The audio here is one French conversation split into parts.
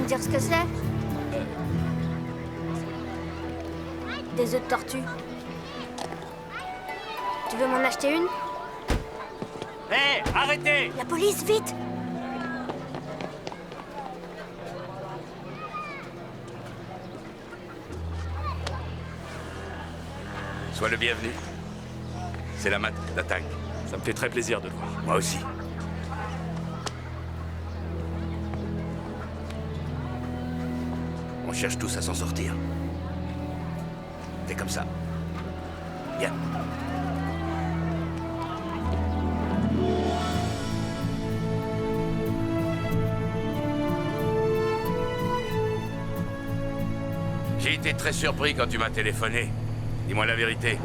dire ce que c'est? Des œufs de tortue. Tu veux m'en acheter une? Hé, arrêtez! La police, vite! Sois le bienvenu. C'est la mat d'attaque. Ça me fait très plaisir de le voir. Moi aussi. On cherche tous à s'en sortir. T'es comme ça. Bien. J'ai été très surpris quand tu m'as téléphoné. Dis-moi la vérité.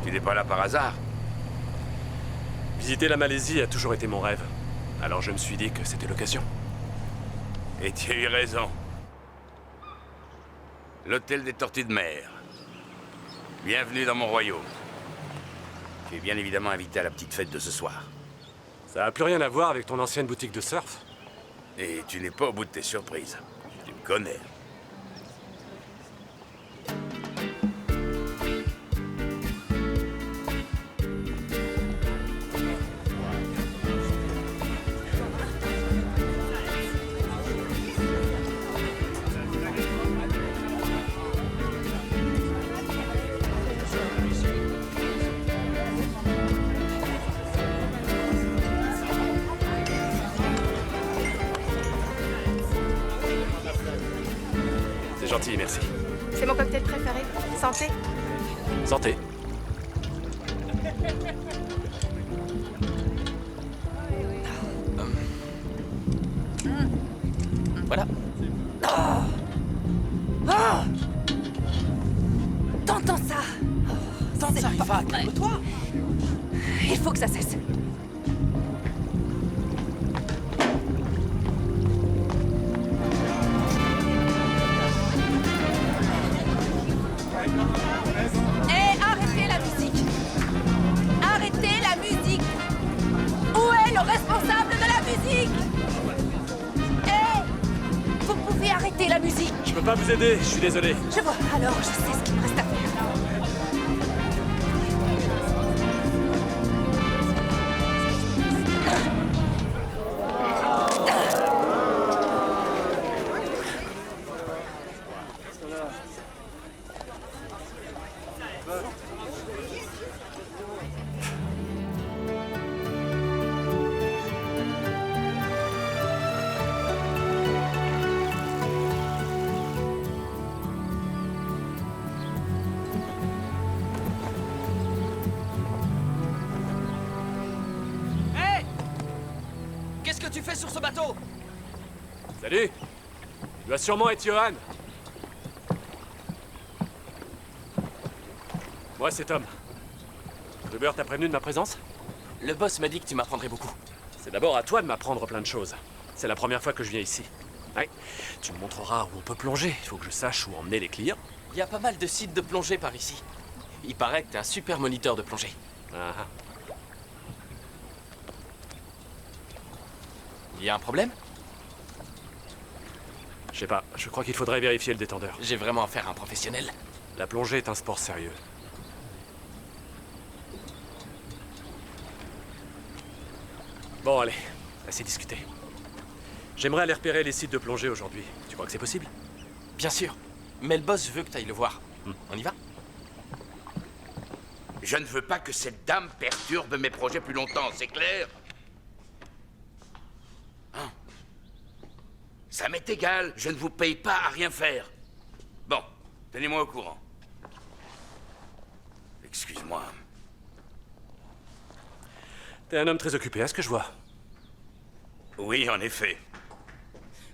Tu n'es pas là par hasard? Visiter la Malaisie a toujours été mon rêve. Alors je me suis dit que c'était l'occasion. Et tu as eu raison. L'hôtel des Tortues de Mer. Bienvenue dans mon royaume. Tu es bien évidemment invité à la petite fête de ce soir. Ça a plus rien à voir avec ton ancienne boutique de surf? Et tu n'es pas au bout de tes surprises. Tu me connais. C'est gentil, merci. C'est mon cocktail préféré. Santé. Santé. Voilà. T'entends ça? Tente ça, Rifa, calme-toi. Il faut que ça cesse. Hé, arrêtez la musique! Arrêtez la musique! Où est le responsable de la musique? Hé! Vous pouvez arrêter la musique! Je peux pas vous aider, je suis désolé. Je vois, alors je sais ce qu'il me reste à faire. Hé! Qu'est-ce que tu fais sur ce bateau? Salut! Tu dois sûrement être Johan. Moi, c'est Tom. Gruber t'a prévenu de ma présence? Le boss m'a dit que tu m'apprendrais beaucoup. C'est d'abord à toi de m'apprendre plein de choses. C'est la première fois que je viens ici. Ouais. Tu me montreras où on peut plonger. Il faut que je sache où emmener les clients. Il y a pas mal de sites de plongée par ici. Il paraît que t'es un super moniteur de plongée. Ah ah. Il y a un problème? Je sais pas, je crois qu'il faudrait vérifier le détendeur. J'ai vraiment affaire à un professionnel. La plongée est un sport sérieux. Bon, allez, assez discuté. J'aimerais aller repérer les sites de plongée aujourd'hui. Tu crois que c'est possible? Bien sûr. Mais le boss veut que t'ailles le voir. On y va? Je ne veux pas que cette dame perturbe mes projets plus longtemps, c'est clair? Hein? Ça m'est égal, je ne vous paye pas à rien faire. Bon, tenez-moi au courant. Excuse-moi. T'es un homme très occupé, à ce que je vois. Oui, en effet.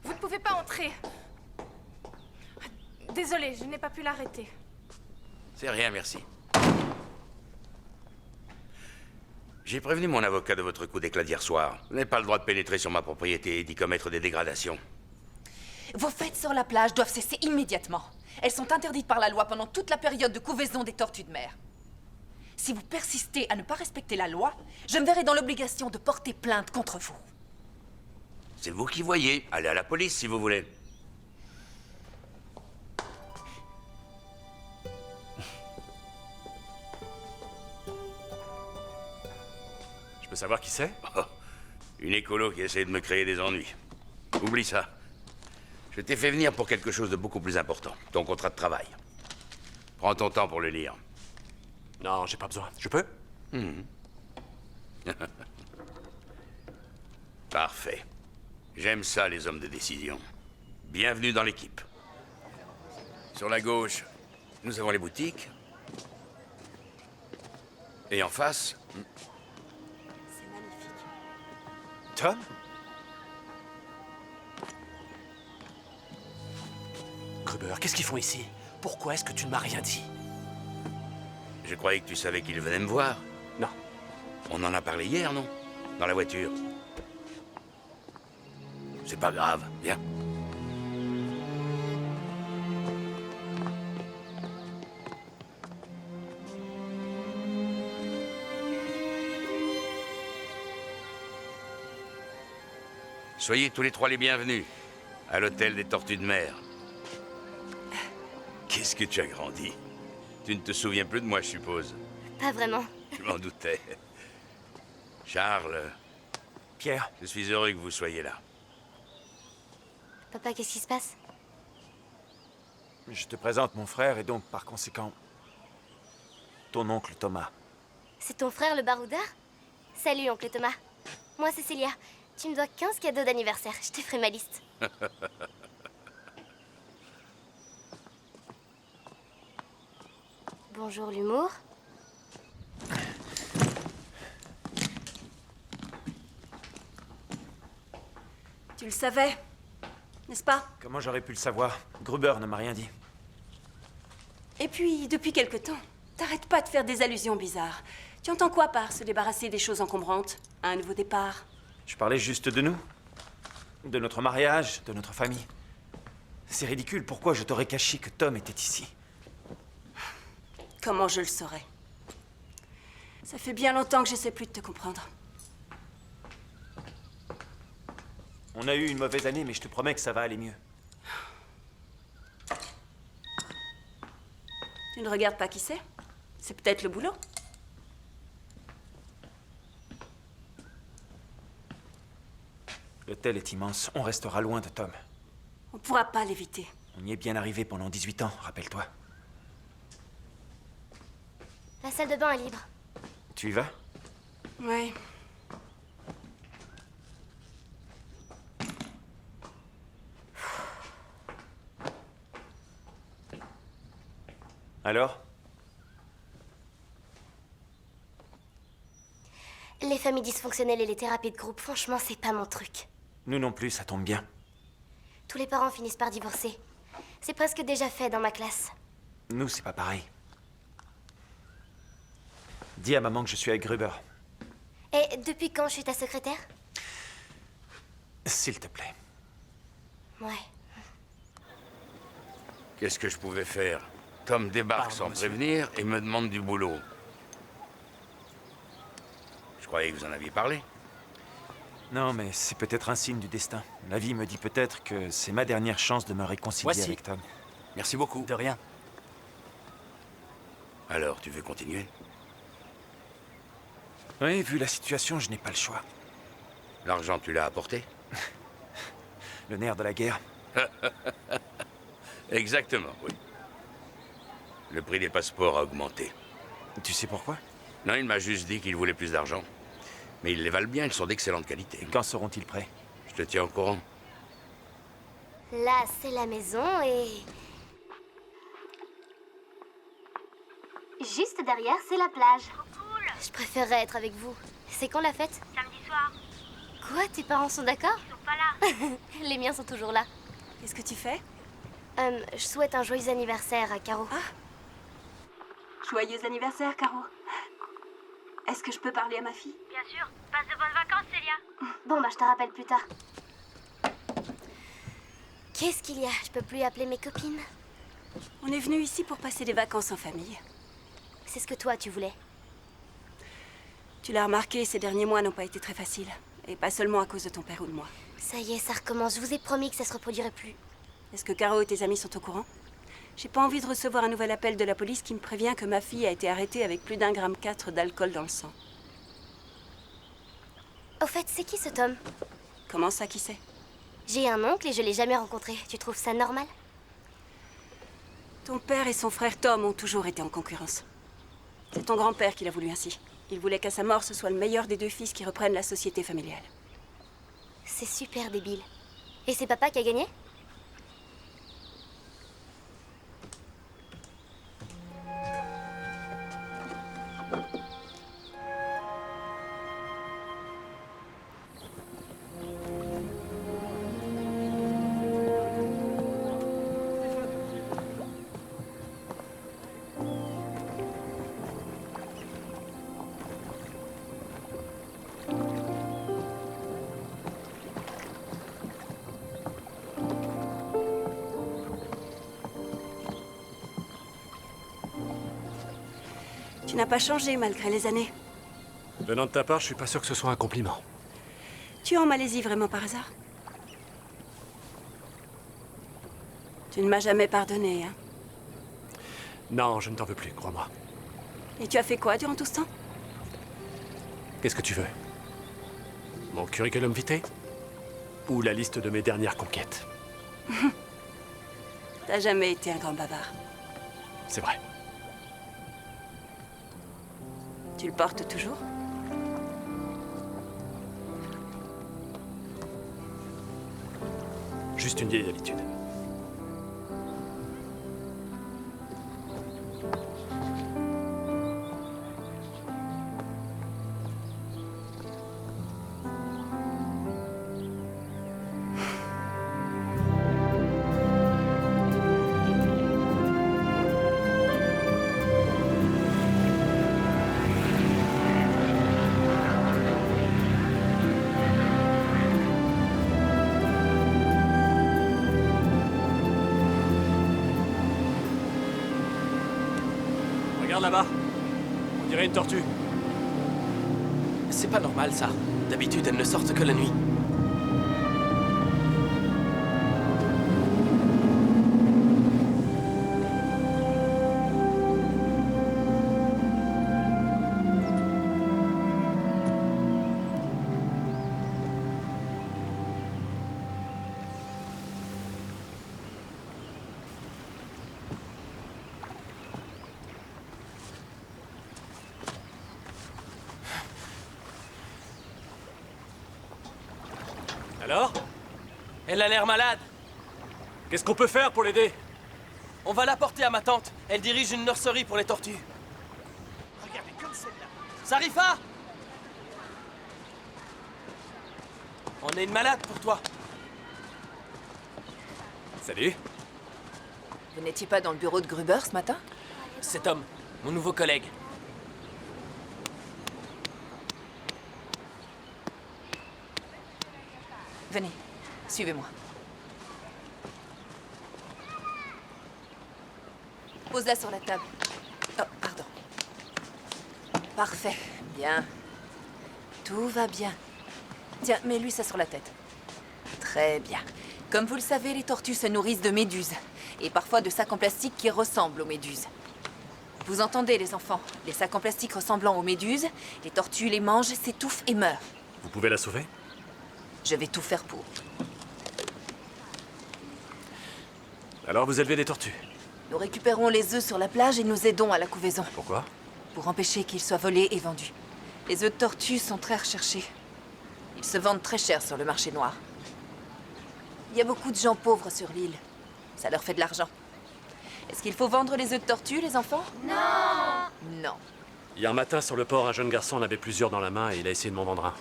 Vous ne pouvez pas entrer. Désolée, je n'ai pas pu l'arrêter. C'est rien, merci. J'ai prévenu mon avocat de votre coup d'éclat d'hier soir. Vous n'avez pas le droit de pénétrer sur ma propriété et d'y commettre des dégradations. Vos fêtes sur la plage doivent cesser immédiatement. Elles sont interdites par la loi pendant toute la période de couvaison des tortues de mer. Si vous persistez à ne pas respecter la loi, je me verrai dans l'obligation de porter plainte contre vous. C'est vous qui voyez. Allez à la police si vous voulez. Je peux savoir qui c'est? Oh, une écolo qui essaie de me créer des ennuis. Oublie ça. Je t'ai fait venir pour quelque chose de beaucoup plus important. Ton contrat de travail. Prends ton temps pour le lire. Non, j'ai pas besoin. Je peux? Parfait. J'aime ça, les hommes de décision. Bienvenue dans l'équipe. Sur la gauche, nous avons les boutiques. Et en face, C'est magnifique. Tom? Gruber, qu'est-ce qu'ils font ici? Pourquoi est-ce que tu ne m'as rien dit? je croyais que tu savais qu'ils venaient me voir. Non. On en a parlé hier, non? Dans la voiture. C'est pas grave, viens. Soyez tous les trois les bienvenus à l'hôtel des Tortues de Mer. Qu'est-ce que tu as grandi? Tu ne te souviens plus de moi, je suppose. Pas vraiment. Je m'en doutais. Charles, Pierre? je suis heureux que vous soyez là. Papa, qu'est-ce qui se passe? Je te présente mon frère et donc, par conséquent, ton oncle Thomas. C'est ton frère le baroudeur? Salut, oncle Thomas. Moi, Cécilia. Tu me dois 15 cadeaux d'anniversaire. Je te ferai ma liste. Bonjour, l'humour. Tu le savais, n'est-ce pas? Comment j'aurais pu le savoir? Gruber ne m'a rien dit. Et puis, depuis quelque temps, t'arrêtes pas de faire des allusions bizarres. Tu entends quoi par se débarrasser des choses encombrantes? Un nouveau départ? Je parlais juste de nous. De notre mariage, de notre famille. C'est ridicule, pourquoi je t'aurais caché que Tom était ici? Comment je le saurais? Ça fait bien longtemps que j'essaie plus de te comprendre. On a eu une mauvaise année, mais je te promets que ça va aller mieux. Tu ne regardes pas qui c'est? C'est peut-être le boulot? L'hôtel est immense, on restera loin de Tom. On pourra pas l'éviter. On y est bien arrivé pendant 18 ans, rappelle-toi. La salle de bain est libre. Tu y vas? Ouais. Alors? Les familles dysfonctionnelles et les thérapies de groupe, franchement, c'est pas mon truc. Nous non plus, ça tombe bien. Tous les parents finissent par divorcer. C'est presque déjà fait dans ma classe. Nous, c'est pas pareil. Dis à maman que je suis avec Gruber. Et depuis quand je suis ta secrétaire? S'il te plaît. Ouais. Qu'est-ce que je pouvais faire? Tom débarque Pardon, sans monsieur. prévenir et me demande du boulot. Je croyais que vous en aviez parlé. Non, mais c'est peut-être un signe du destin. La vie me dit peut-être que c'est ma dernière chance de me réconcilier Voici. avec Tom. Merci beaucoup. De rien. Alors, tu veux continuer? Oui, vu la situation, je n'ai pas le choix. L'argent, tu l'as apporté? Le nerf de la guerre. Exactement, oui. Le prix des passeports a augmenté. Tu sais pourquoi? Non, il m'a juste dit qu'il voulait plus d'argent. Mais ils les valent bien, ils sont d'excellente qualité. Et quand seront-ils prêts? Je te tiens au courant. Là, c'est la maison et... Juste derrière, c'est la plage. Je préférerais être avec vous. C'est quand la fête? Samedi soir, Quoi? Tes parents sont d'accord? ils sont pas là. Les miens sont toujours là. Qu'est-ce que tu fais? Je souhaite un joyeux anniversaire à Caro. Joyeux anniversaire, Caro. Est-ce que je peux parler à ma fille? Bien sûr. Passe de bonnes vacances, Célia. Bon, bah, je te rappelle plus tard. Qu'est-ce qu'il y a? Je peux plus appeler mes copines. On est venu ici pour passer des vacances en famille. C'est ce que toi, tu voulais. Tu l'as remarqué, ces derniers mois n'ont pas été très faciles. Et pas seulement à cause de ton père ou de moi. Ça y est, ça recommence. Je vous ai promis que ça se reproduirait plus. Est-ce que Caro et tes amis sont au courant? J'ai pas envie de recevoir un nouvel appel de la police qui me prévient que ma fille a été arrêtée avec plus d'1,4 g d'alcool dans le sang. Au fait, c'est qui ce Tom? Comment ça, qui c'est? J'ai un oncle et je l'ai jamais rencontré. Tu trouves ça normal? Ton père et son frère Tom ont toujours été en concurrence. C'est ton grand-père qui l'a voulu ainsi. Il voulait qu'à sa mort, ce soit le meilleur des deux fils qui reprennent la société familiale. C'est super débile. Et c'est papa qui a gagné? Tu n'as pas changé malgré les années. Venant de ta part, je suis pas sûr que ce soit un compliment. Tu es en Malaisie vraiment par hasard? Tu ne m'as jamais pardonné, hein? Non, je ne t'en veux plus, crois-moi. Et tu as fait quoi durant tout ce temps? Qu'est-ce que tu veux? Mon curriculum vitae? Ou la liste de mes dernières conquêtes? T'as jamais été un grand bavard. C'est vrai. Tu le portes toujours? Juste une vieille habitude. Regarde là-bas. On dirait une tortue. C'est pas normal, ça. D'habitude, elles ne sortent que la nuit. Alors? Elle a l'air malade. Qu'est-ce qu'on peut faire pour l'aider? On va la porter à ma tante. Elle dirige une nurserie pour les tortues. Regardez comme celle-là. Sarifa! On a une malade pour toi. Salut. Vous n'étiez pas dans le bureau de Gruber ce matin? C'est Tom, mon nouveau collègue. Venez, suivez-moi. Pose-la sur la table. Oh, pardon. Parfait, bien. Tout va bien. Tiens, mets-lui ça sur la tête. Très bien. Comme vous le savez, les tortues se nourrissent de méduses. Et parfois de sacs en plastique qui ressemblent aux méduses. Vous entendez, les enfants? Les sacs en plastique ressemblant aux méduses, les tortues les mangent, s'étouffent et meurent. Vous pouvez la sauver? Je vais tout faire pour. Alors vous élevez des tortues? Nous récupérons les œufs sur la plage et nous aidons à la couvaison. Pourquoi? Pour empêcher qu'ils soient volés et vendus. Les œufs de tortue sont très recherchés. Ils se vendent très cher sur le marché noir. Il y a beaucoup de gens pauvres sur l'île. Ça leur fait de l'argent. Est-ce qu'il faut vendre les œufs de tortue, les enfants? Non! Non. Hier matin, sur le port, un jeune garçon en avait plusieurs dans la main et il a essayé de m'en vendre un.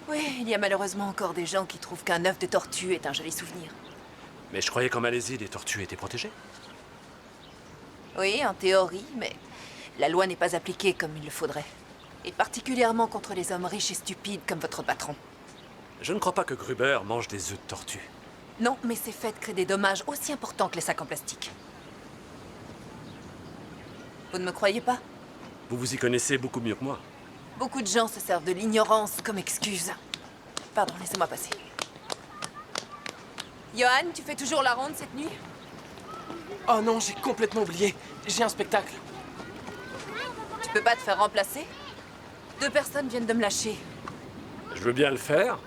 Oui, il y a malheureusement encore des gens qui trouvent qu'un œuf de tortue est un joli souvenir. Mais je croyais qu'en Malaisie, les tortues étaient protégées. Oui, en théorie, mais la loi n'est pas appliquée comme il le faudrait. Et particulièrement contre les hommes riches et stupides comme votre patron. Je ne crois pas que Gruber mange des œufs de tortue. Non, mais ces faits créent des dommages aussi importants que les sacs en plastique. Vous ne me croyez pas? Vous vous y connaissez beaucoup mieux que moi. Beaucoup de gens se servent de l'ignorance comme excuse. Pardon, laissez-moi passer. Johan, tu fais toujours la ronde cette nuit? Oh non, j'ai complètement oublié. J'ai un spectacle. Tu peux pas te faire remplacer? 2 personnes viennent de me lâcher. Je veux bien le faire.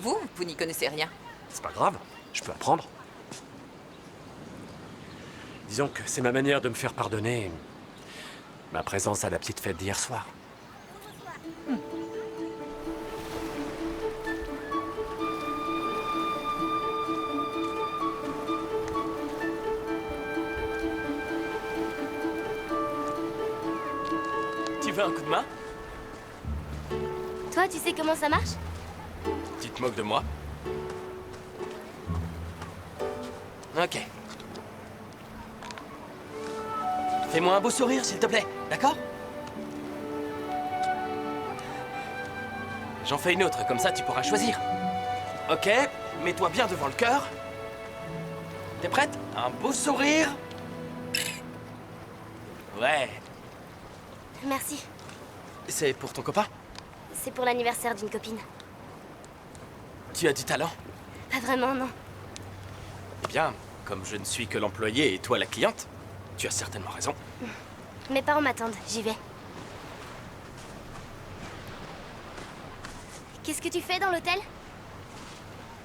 Vous n'y connaissez rien. C'est pas grave, je peux apprendre. Disons que c'est ma manière de me faire pardonner ma présence à la petite fête d'hier soir. Tu veux un coup de main? Toi, tu sais comment ça marche? Tu te moques de moi? Ok. Fais-moi un beau sourire, s'il te plaît, d'accord? J'en fais une autre, comme ça tu pourras choisir. Ok, mets-toi bien devant le cœur. T'es prête? Un beau sourire. Ouais. Merci. C'est pour ton copain? C'est pour l'anniversaire d'une copine. Tu as du talent. Pas vraiment, non. Eh bien, comme je ne suis que l'employé et toi la cliente, tu as certainement raison. Mes parents m'attendent, j'y vais. Qu'est-ce que tu fais dans l'hôtel?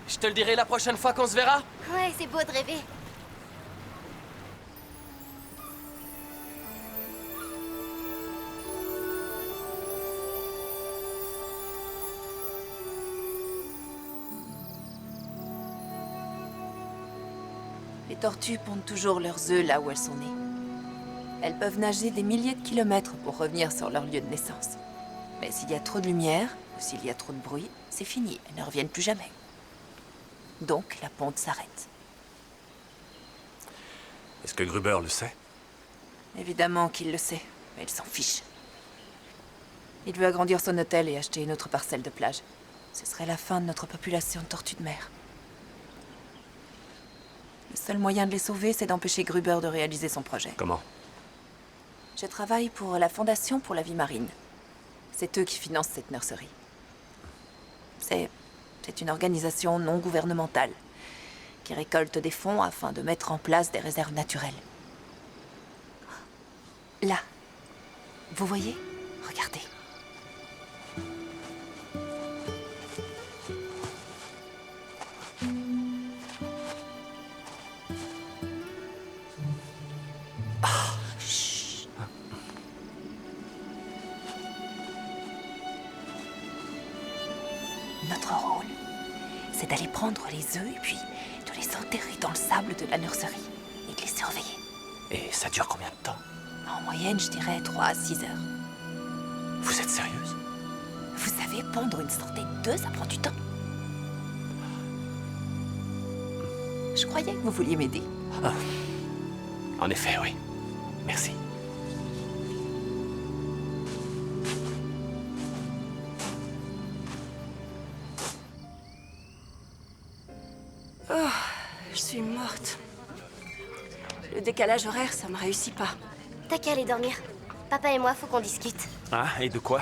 Je te le dirai la prochaine fois qu'on se verra. Ouais, c'est beau de rêver. Les tortues pondent toujours leurs œufs là où elles sont nées. Elles peuvent nager des milliers de kilomètres pour revenir sur leur lieu de naissance. Mais s'il y a trop de lumière, ou s'il y a trop de bruit, c'est fini, elles ne reviennent plus jamais. Donc la ponte s'arrête. Est-ce que Gruber le sait? Évidemment qu'il le sait, mais il s'en fiche. Il veut agrandir son hôtel et acheter une autre parcelle de plage. Ce serait la fin de notre population de tortues de mer. Le seul moyen de les sauver, c'est d'empêcher Gruber de réaliser son projet. Comment? Je travaille pour la Fondation pour la vie marine. C'est eux qui financent cette nurserie. C'est une organisation non gouvernementale qui récolte des fonds afin de mettre en place des réserves naturelles. Là, vous voyez? Regardez. Notre rôle, c'est d'aller prendre les œufs et puis de les enterrer dans le sable de la nurserie et de les surveiller. Et ça dure combien de temps? En moyenne, je dirais 3 à 6 heures. Vous êtes sérieuse? Vous savez, pondre une centaine d'œufs, ça prend du temps. Je croyais que vous vouliez m'aider. En effet, oui. Merci. Je suis morte. Le décalage horaire, ça me réussit pas. T'as qu'à aller dormir. Papa et moi, faut qu'on discute. Ah, et de quoi?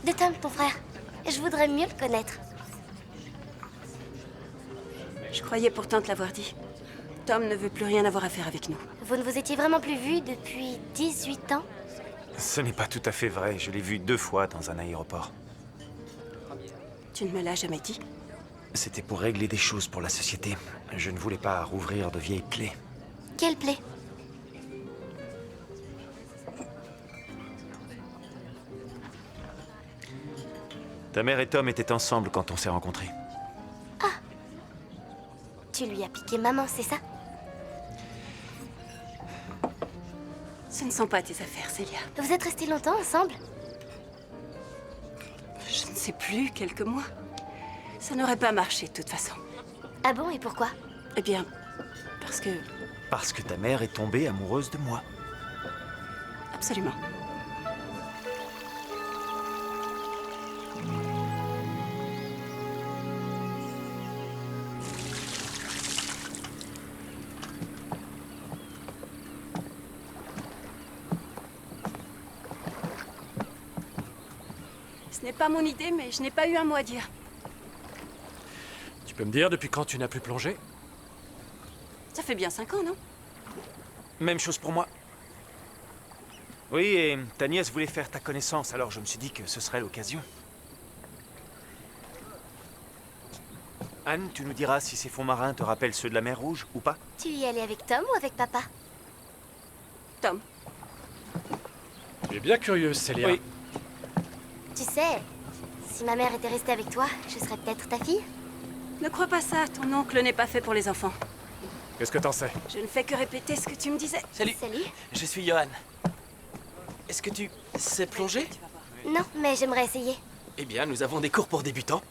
De Tom, ton frère. Je voudrais mieux le connaître. Je croyais pourtant te l'avoir dit. Tom ne veut plus rien avoir à faire avec nous. Vous ne vous étiez vraiment plus vus depuis 18 ans? Ce n'est pas tout à fait vrai. Je l'ai vu 2 fois dans un aéroport. Tu ne me l'as jamais dit? C'était pour régler des choses pour la société. Je ne voulais pas rouvrir de vieilles plaies. Quelle plaie? Ta mère et Tom étaient ensemble quand on s'est rencontrés. Tu lui as piqué maman, c'est ça? Ce ne sont pas tes affaires, Célia. Vous êtes restés longtemps ensemble? Je ne sais plus, quelques mois. Ça n'aurait pas marché de toute façon. Ah bon, et pourquoi? Eh bien, parce que... Parce que ta mère est tombée amoureuse de moi. Absolument. Ce n'est pas mon idée, mais je n'ai pas eu un mot à dire. Tu peux me dire depuis quand tu n'as plus plongé? Ça fait bien 5 ans, non? Même chose pour moi. Oui, et ta nièce voulait faire ta connaissance, alors je me suis dit que ce serait l'occasion. Anne, tu nous diras si ces fonds marins te rappellent ceux de la mer Rouge ou pas? Tu y es allée avec Tom ou avec papa? Tom, Tu es bien curieuse, Célia. Oui. Tu sais, si ma mère était restée avec toi, je serais peut-être ta fille. ne crois pas ça. Ton oncle n'est pas fait pour les enfants. Qu'est-ce que t'en sais? Je ne fais que répéter ce que tu me disais. Salut. Salut. Je suis Johan. Est-ce que tu sais plonger? Non, mais j'aimerais essayer. Eh bien, nous avons des cours pour débutants.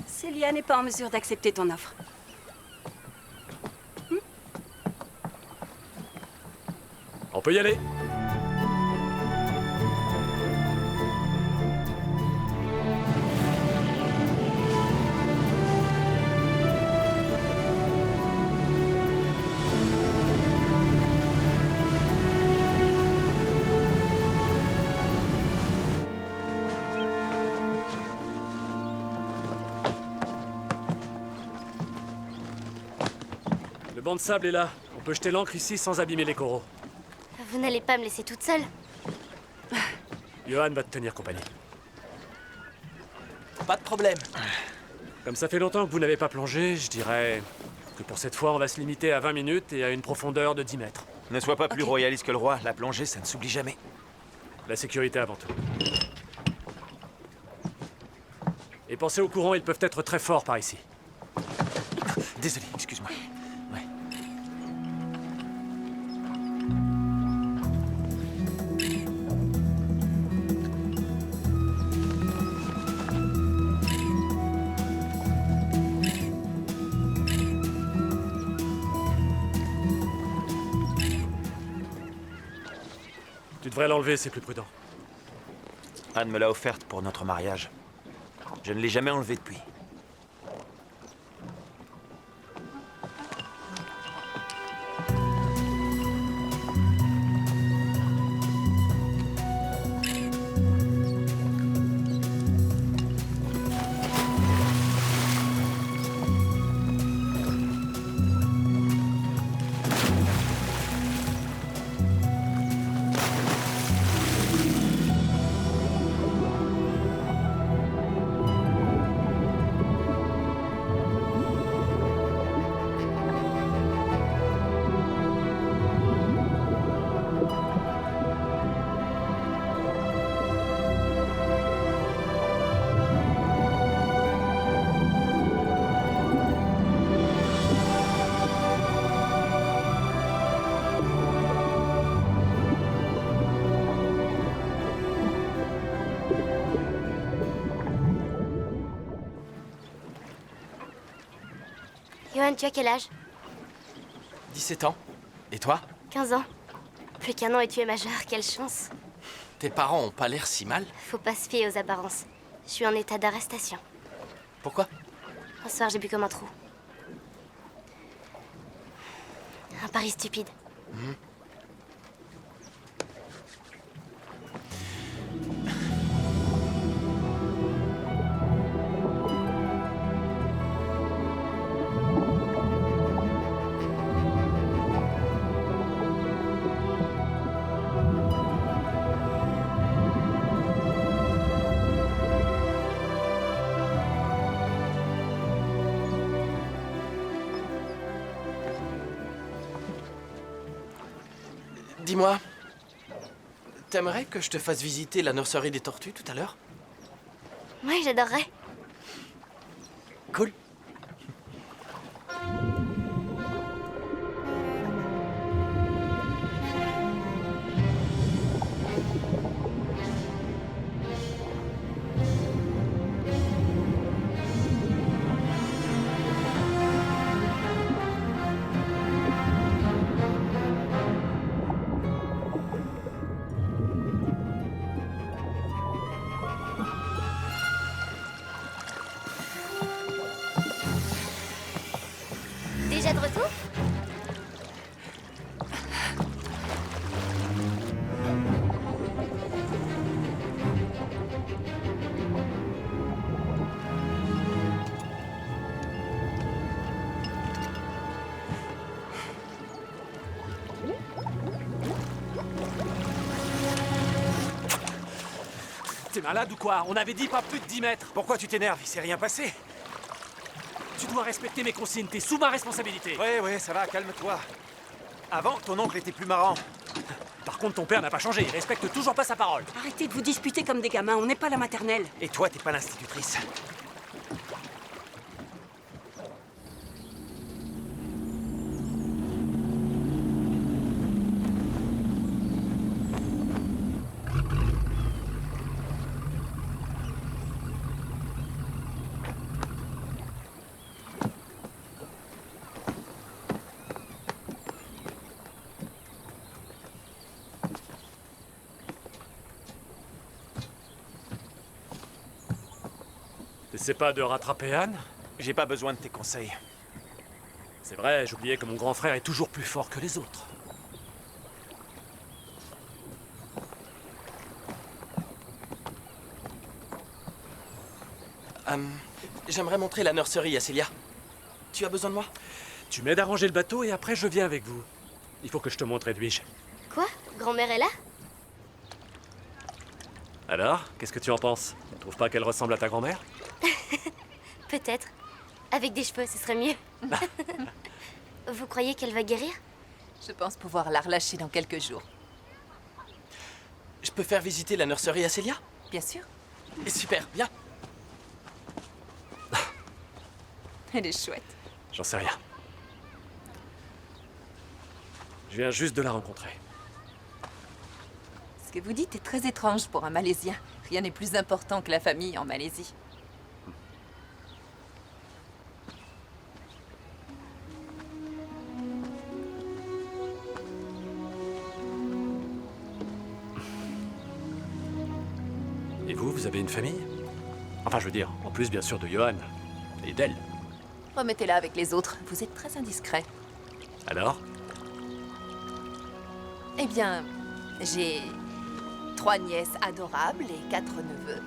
Célia n'est pas en mesure d'accepter ton offre. On peut y aller. Le banc de sable est là. On peut jeter l'ancre ici sans abîmer les coraux. Vous n'allez pas me laisser toute seule? Johan va te tenir compagnie. Pas de problème. Comme ça fait longtemps que vous n'avez pas plongé, je dirais que pour cette fois, on va se limiter à 20 minutes et à une profondeur de 10 mètres. Ne sois pas plus royaliste que le roi. La plongée, ça ne s'oublie jamais. La sécurité avant tout. Et pensez aux courants, ils peuvent être très forts par ici. Désolé, excuse-moi. Ouais. Tu devrais l'enlever, c'est plus prudent. Anne me l'a offerte pour notre mariage. Je ne l'ai jamais enlevée depuis. Johan, tu as quel âge? 17 ans. Et toi? 15 ans. Plus qu'un an et tu es majeur, quelle chance. Tes parents ont pas l'air si mal. Faut pas se fier aux apparences. Je suis en état d'arrestation. Pourquoi? Un soir, j'ai bu comme un trou. Un pari stupide. Dis-moi, t'aimerais que je te fasse visiter la nurserie des tortues tout à l'heure? Oui, j'adorerais. Cool. Déjà de retour? T'es malade ou quoi? On avait dit pas plus de 10 mètres. Pourquoi tu t'énerves? Il s'est rien passé. Tu dois respecter mes consignes, t'es sous ma responsabilité. Ouais, ça va, calme-toi. Avant, ton oncle était plus marrant. Par contre, ton père n'a pas changé, il respecte toujours pas sa parole. Arrêtez de vous disputer comme des gamins, on n'est pas la maternelle. Et toi, t'es pas l'institutrice. T'essaies pas de rattraper Anne? J'ai pas besoin de tes conseils. C'est vrai, j'oubliais que mon grand frère est toujours plus fort que les autres. J'aimerais montrer la nurserie à Célia. Tu as besoin de moi? Tu m'aides à ranger le bateau et après je viens avec vous. Il faut que je te montre Edwige. Quoi? Grand-mère est là? Alors, qu'est-ce que tu en penses? Tu trouves pas qu'elle ressemble à ta grand-mère? Peut-être. Avec des cheveux, ce serait mieux. Vous croyez qu'elle va guérir? Je pense pouvoir la relâcher dans quelques jours. Je peux faire visiter la nurserie à Célia? Bien sûr. Super, bien. Elle est chouette. J'en sais rien. Je viens juste de la rencontrer. Ce que vous dites est très étrange pour un Malaisien. Rien n'est plus important que la famille en Malaisie. Et vous avez une famille? Enfin, je veux dire, en plus bien sûr de Johan. Et d'elle. Remettez-la avec les autres. Vous êtes très indiscret. Alors? Eh bien, j'ai 3 nièces adorables et 4 neveux.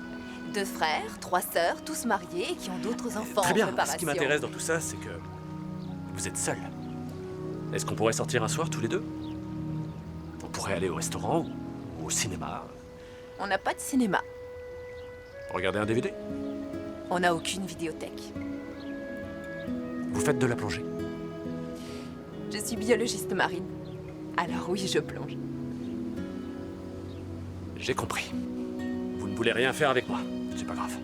2 frères, 3 sœurs, tous mariés et qui ont d'autres enfants Très en bien, ce préparation. qui m'intéresse dans tout ça, c'est que... vous êtes seuls. Est-ce qu'on pourrait sortir un soir tous les deux? On pourrait aller au restaurant ou au cinéma. On n'a pas de cinéma. Regarder un DVD. On n'a aucune vidéothèque. Vous faites de la plongée. Je suis biologiste marine. Alors oui, je plonge. J'ai compris. Vous ne voulez rien faire avec moi. C'est pas grave.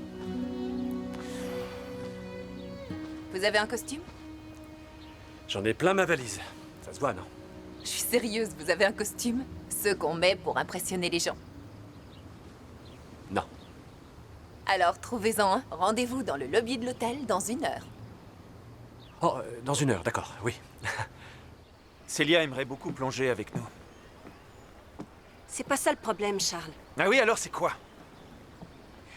Vous avez un costume? J'en ai plein ma valise. Ça se voit, non? Je suis sérieuse, vous avez un costume? Ceux qu'on met pour impressionner les gens. Non. Alors trouvez-en un. Rendez-vous dans le lobby de l'hôtel dans 1 heure. Oh, dans 1 heure, d'accord, oui. Célia aimerait beaucoup plonger avec nous. C'est pas ça le problème, Charles. Ah oui, alors c'est quoi?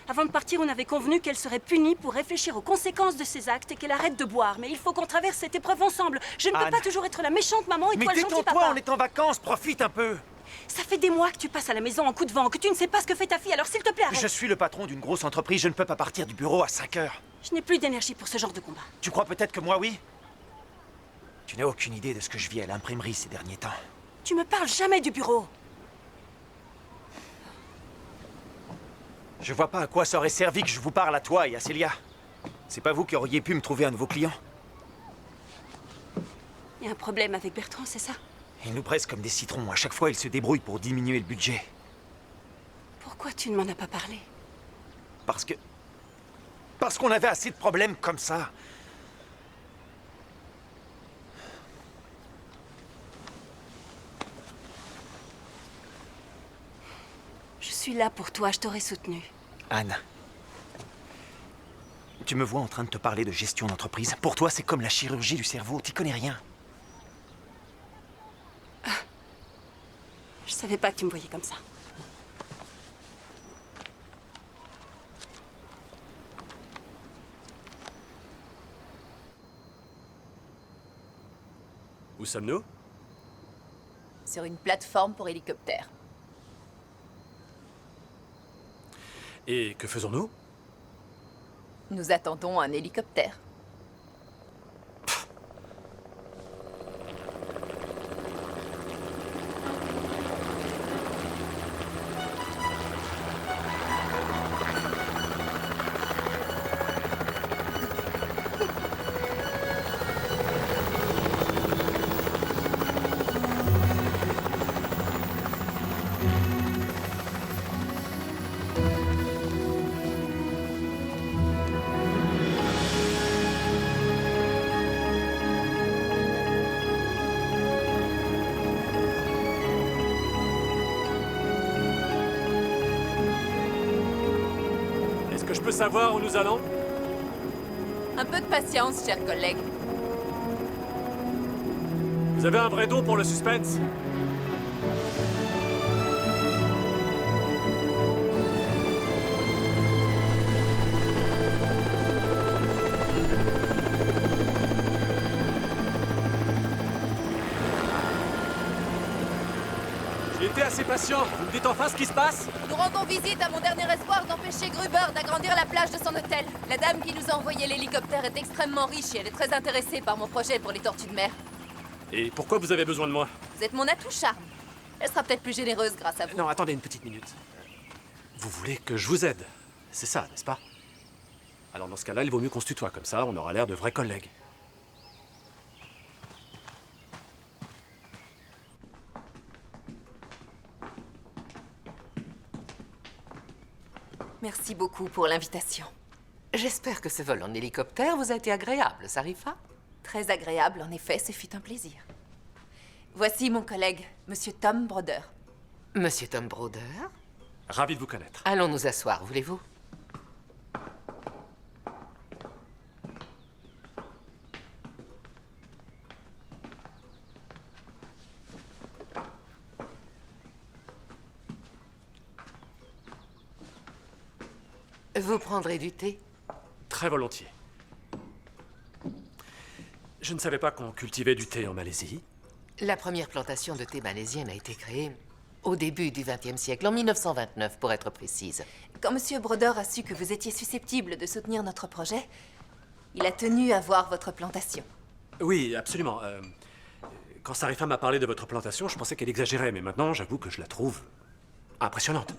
Avant de partir, on avait convenu qu'elle serait punie pour réfléchir aux conséquences de ses actes et qu'elle arrête de boire. Mais il faut qu'on traverse cette épreuve ensemble. Je ne peux Anne. pas toujours être la méchante maman et Mais toi le gentil détends-toi, papa. on est en vacances, profite un peu. Ça fait des mois que tu passes à la maison en coup de vent, que tu ne sais pas ce que fait ta fille, alors s'il te plaît, arrête. Je suis le patron d'une grosse entreprise, je ne peux pas partir du bureau à 5 heures. Je n'ai plus d'énergie pour ce genre de combat. Tu crois peut-être que moi, oui? Tu n'as aucune idée de ce que je vis à l'imprimerie ces derniers temps. Tu me parles jamais du bureau. Je vois pas à quoi ça aurait servi que je vous parle à toi et à Célia. C'est pas vous qui auriez pu me trouver un nouveau client. Il y a un problème avec Bertrand, c'est ça? Il nous presse comme des citrons. À chaque fois, il se débrouille pour diminuer le budget. Pourquoi tu ne m'en as pas parlé? Parce qu'on avait assez de problèmes comme ça. Je suis là pour toi, je t'aurais soutenu. Anne, tu me vois en train de te parler de gestion d'entreprise. Pour toi, c'est comme la chirurgie du cerveau. T'y connais rien. Je savais pas que tu me voyais comme ça. Où sommes-nous? Sur une plateforme pour hélicoptère. Et que faisons-nous? Nous attendons un hélicoptère. que je peux savoir où nous allons? Un peu de patience, cher collègue. Vous avez un vrai don pour le suspense? J'ai été assez patient. Vous me dites enfin ce qui se passe? Nous rendons visite à mon dernier espoir d'empêcher Gruber d'agrandir la plage de son hôtel. La dame qui nous a envoyé l'hélicoptère est extrêmement riche et elle est très intéressée par mon projet pour les tortues de mer. Et pourquoi vous avez besoin de moi? Vous êtes mon atout charme. Elle sera peut-être plus généreuse grâce à vous. Non, attendez une petite minute. Vous voulez que je vous aide? C'est ça, n'est-ce pas? Alors dans ce cas-là, il vaut mieux qu'on se tutoie, comme ça on aura l'air de vrais collègues. Merci beaucoup pour l'invitation. J'espère que ce vol en hélicoptère vous a été agréable, Sarifa. Très agréable, en effet, ce fut un plaisir. Voici mon collègue, Monsieur Tom Broder. Monsieur Tom Broder, Ravi de vous connaître. allons nous asseoir, voulez-vous? Vous prendrez du thé? Très volontiers. Je ne savais pas qu'on cultivait du thé en Malaisie. La première plantation de thé malaisienne a été créée au début du XXe siècle, en 1929 pour être précise. Quand Monsieur Broder a su que vous étiez susceptible de soutenir notre projet, il a tenu à voir votre plantation. Oui, absolument. Quand Sarifa m'a parlé de votre plantation, je pensais qu'elle exagérait, mais maintenant, j'avoue que je la trouve impressionnante.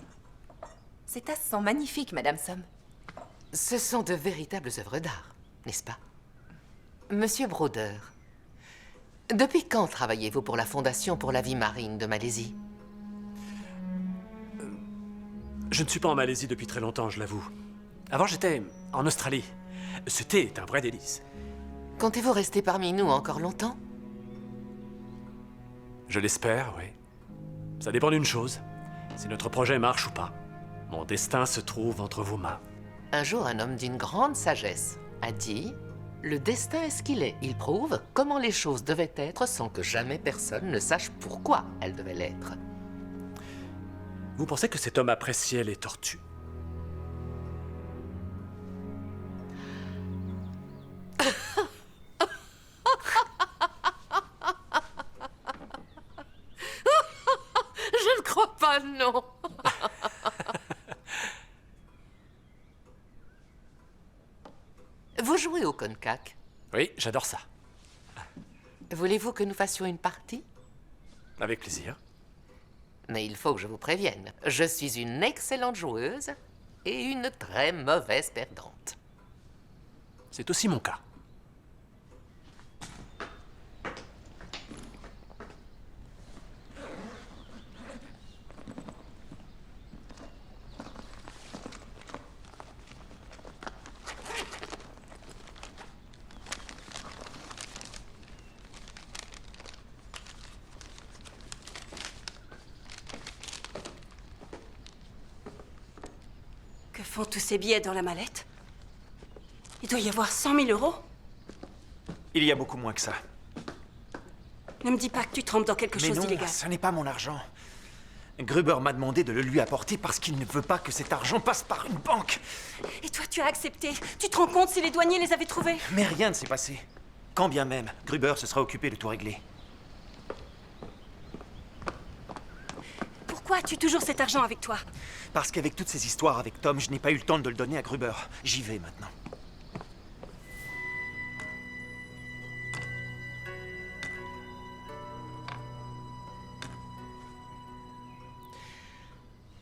Ces tasses sont magnifiques, Madame Somme. Ce sont de véritables œuvres d'art, n'est-ce pas? Monsieur Broder, depuis quand travaillez-vous pour la Fondation pour la vie marine de Malaisie? Je ne suis pas en Malaisie depuis très longtemps, je l'avoue. Avant, j'étais en Australie. Ce thé est un vrai délice. Comptez-vous rester parmi nous encore longtemps? Je l'espère, oui. Ça dépend d'une chose. Si notre projet marche ou pas. Mon destin se trouve entre vos mains. Un jour, un homme d'une grande sagesse a dit « Le destin est ce qu'il est. Il prouve comment les choses devaient être sans que jamais personne ne sache pourquoi elles devaient l'être. » Vous pensez que cet homme appréciait les tortues? Je ne crois pas, non. Vous jouez au konjac? Oui, j'adore ça. Voulez-vous que nous fassions une partie? Avec plaisir. Mais il faut que je vous prévienne. Je suis une excellente joueuse et une très mauvaise perdante. C'est aussi mon cas. Que font tous ces billets dans la mallette? Il doit y avoir 100 000 euros. Il y a beaucoup moins que ça. Ne me dis pas que tu trempes dans quelque Mais chose non, d'illégal. ce n'est pas mon argent. Gruber m'a demandé de le lui apporter parce qu'il ne veut pas que cet argent passe par une banque. Et toi, tu as accepté. Tu te rends compte si les douaniers les avaient trouvés? Mais rien ne s'est passé. Quand bien même, Gruber se sera occupé de tout régler. Pourquoi as-tu toujours cet argent avec toi? Parce qu'avec toutes ces histoires avec Tom, je n'ai pas eu le temps de le donner à Gruber. J'y vais maintenant.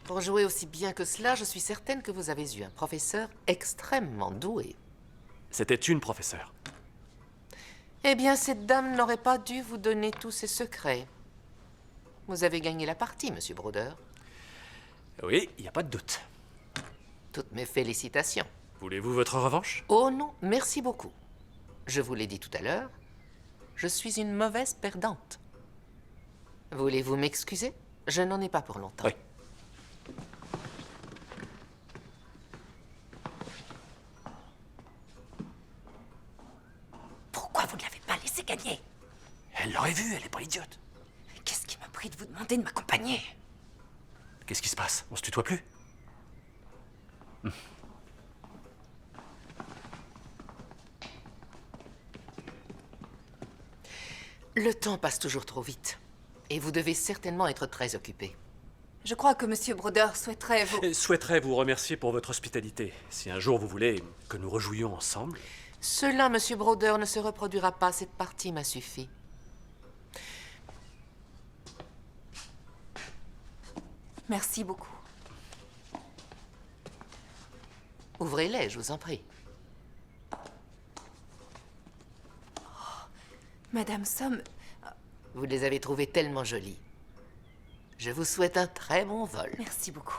Pour jouer aussi bien que cela, je suis certaine que vous avez eu un professeur extrêmement doué. C'était une professeure. Eh bien, cette dame n'aurait pas dû vous donner tous ses secrets. Vous avez gagné la partie, Monsieur Broder. Oui, il n'y a pas de doute. Toutes mes félicitations. Voulez-vous votre revanche? Oh non, merci beaucoup. Je vous l'ai dit tout à l'heure, je suis une mauvaise perdante. Voulez-vous m'excuser? Je n'en ai pas pour longtemps. Oui. gagné. Elle l'aurait vu, elle est pas idiote. Qu'est-ce qui m'a pris de vous demander de m'accompagner? Qu'est-ce qui se passe? On se tutoie plus? Le temps passe toujours trop vite. Et vous devez certainement être très occupé. Je crois que Monsieur Broder souhaiterait vous... Souhaiterais vous remercier pour votre hospitalité. Si un jour vous voulez que nous rejouions ensemble... Cela, Monsieur Broder, ne se reproduira pas. Cette partie m'a suffi. Merci beaucoup. Ouvrez-les, je vous en prie. Madame Somme... Vous les avez trouvées tellement jolies. Je vous souhaite un très bon vol. Merci beaucoup.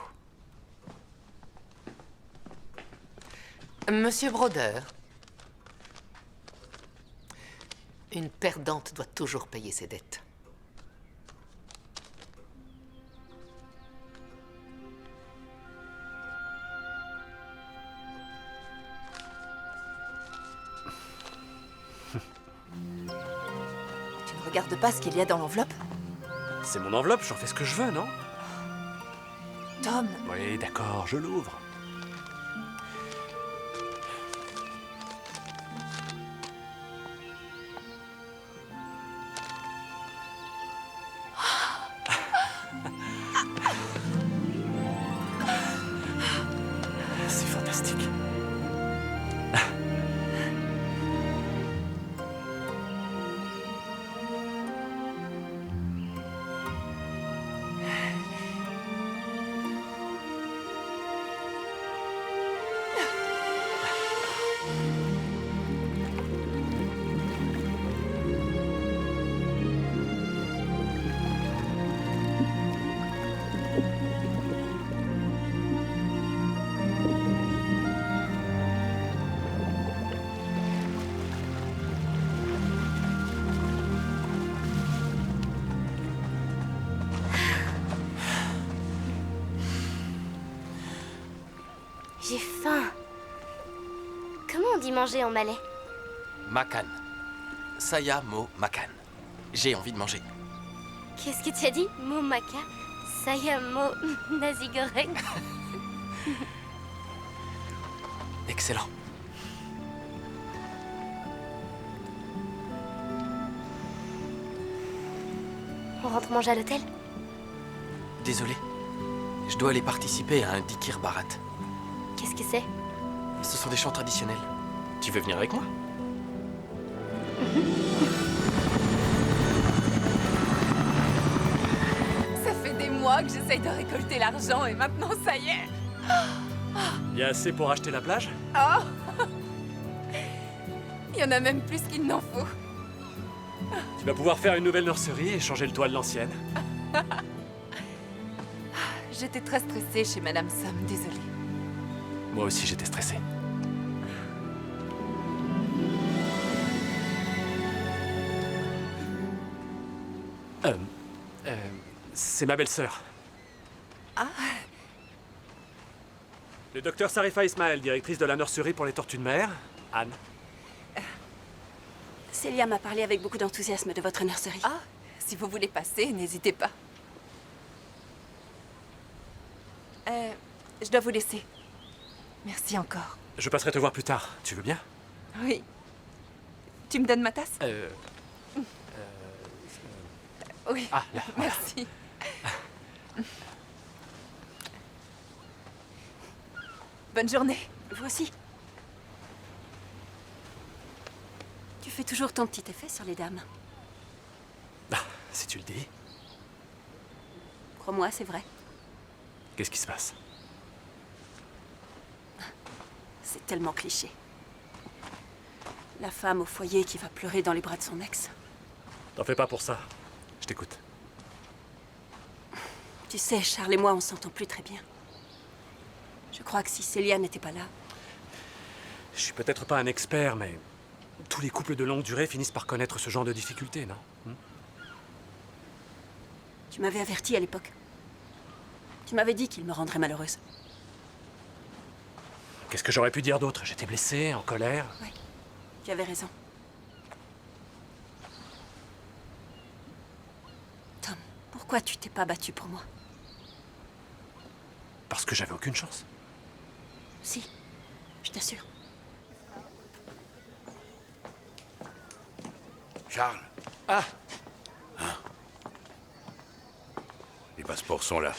Monsieur Broder, une perdante doit toujours payer ses dettes. Tu ne regardes pas ce qu'il y a dans l'enveloppe? C'est mon enveloppe, j'en fais ce que je veux, non? Tom, Oui, d'accord, je l'ouvre. C'est fantastique. J'ai faim. Comment on dit manger en malais? Makan. Saya mo makan. J'ai envie de manger. Qu'est-ce que tu as dit? Mo maka? Saya mo nasi goreng? Excellent. On rentre manger à l'hôtel? Désolé. Je dois aller participer à un dikir barat. Qu'est-ce que c'est? Ce sont des chants traditionnels. Tu veux venir avec moi? ça fait des mois que j'essaye de récolter l'argent et maintenant ça y est. Il y a assez pour acheter la plage? Oh il y en a même plus qu'il n'en faut. Tu vas pouvoir faire une nouvelle nurserie et changer le toit de l'ancienne. J'étais très stressée chez Madame Somme, désolée. Moi aussi, j'étais stressé. C'est ma belle-sœur. Ah, Le docteur Sarifa Ismaël, directrice de la nurserie pour les tortues de mer. Anne. Célia m'a parlé avec beaucoup d'enthousiasme de votre nurserie. ah, si vous voulez passer, n'hésitez pas. Je dois vous laisser. Merci encore. Je passerai te voir plus tard. Tu veux bien? Oui. Tu me donnes ma tasse? Oui, Ah, là. merci. Bonne journée. Vous aussi. Tu fais toujours ton petit effet sur les dames. Ah, si tu le dis. Crois-moi, c'est vrai. Qu'est-ce qui se passe? C'est tellement cliché. La femme au foyer qui va pleurer dans les bras de son ex. T'en fais pas pour ça. Je t'écoute. Tu sais, Charles et moi, on s'entend plus très bien. Je crois que si Célia n'était pas là... Je suis peut-être pas un expert, mais tous les couples de longue durée finissent par connaître ce genre de difficultés, non? Tu m'avais averti à l'époque. Tu m'avais dit qu'il me rendrait malheureuse. Qu'est-ce que j'aurais pu dire d'autre? J'étais blessé, en colère. Oui, tu avais raison. Pourquoi tu t'es pas battu pour moi? Parce que j'avais aucune chance. Si, je t'assure. Charles. Ah. Les passeports sont là.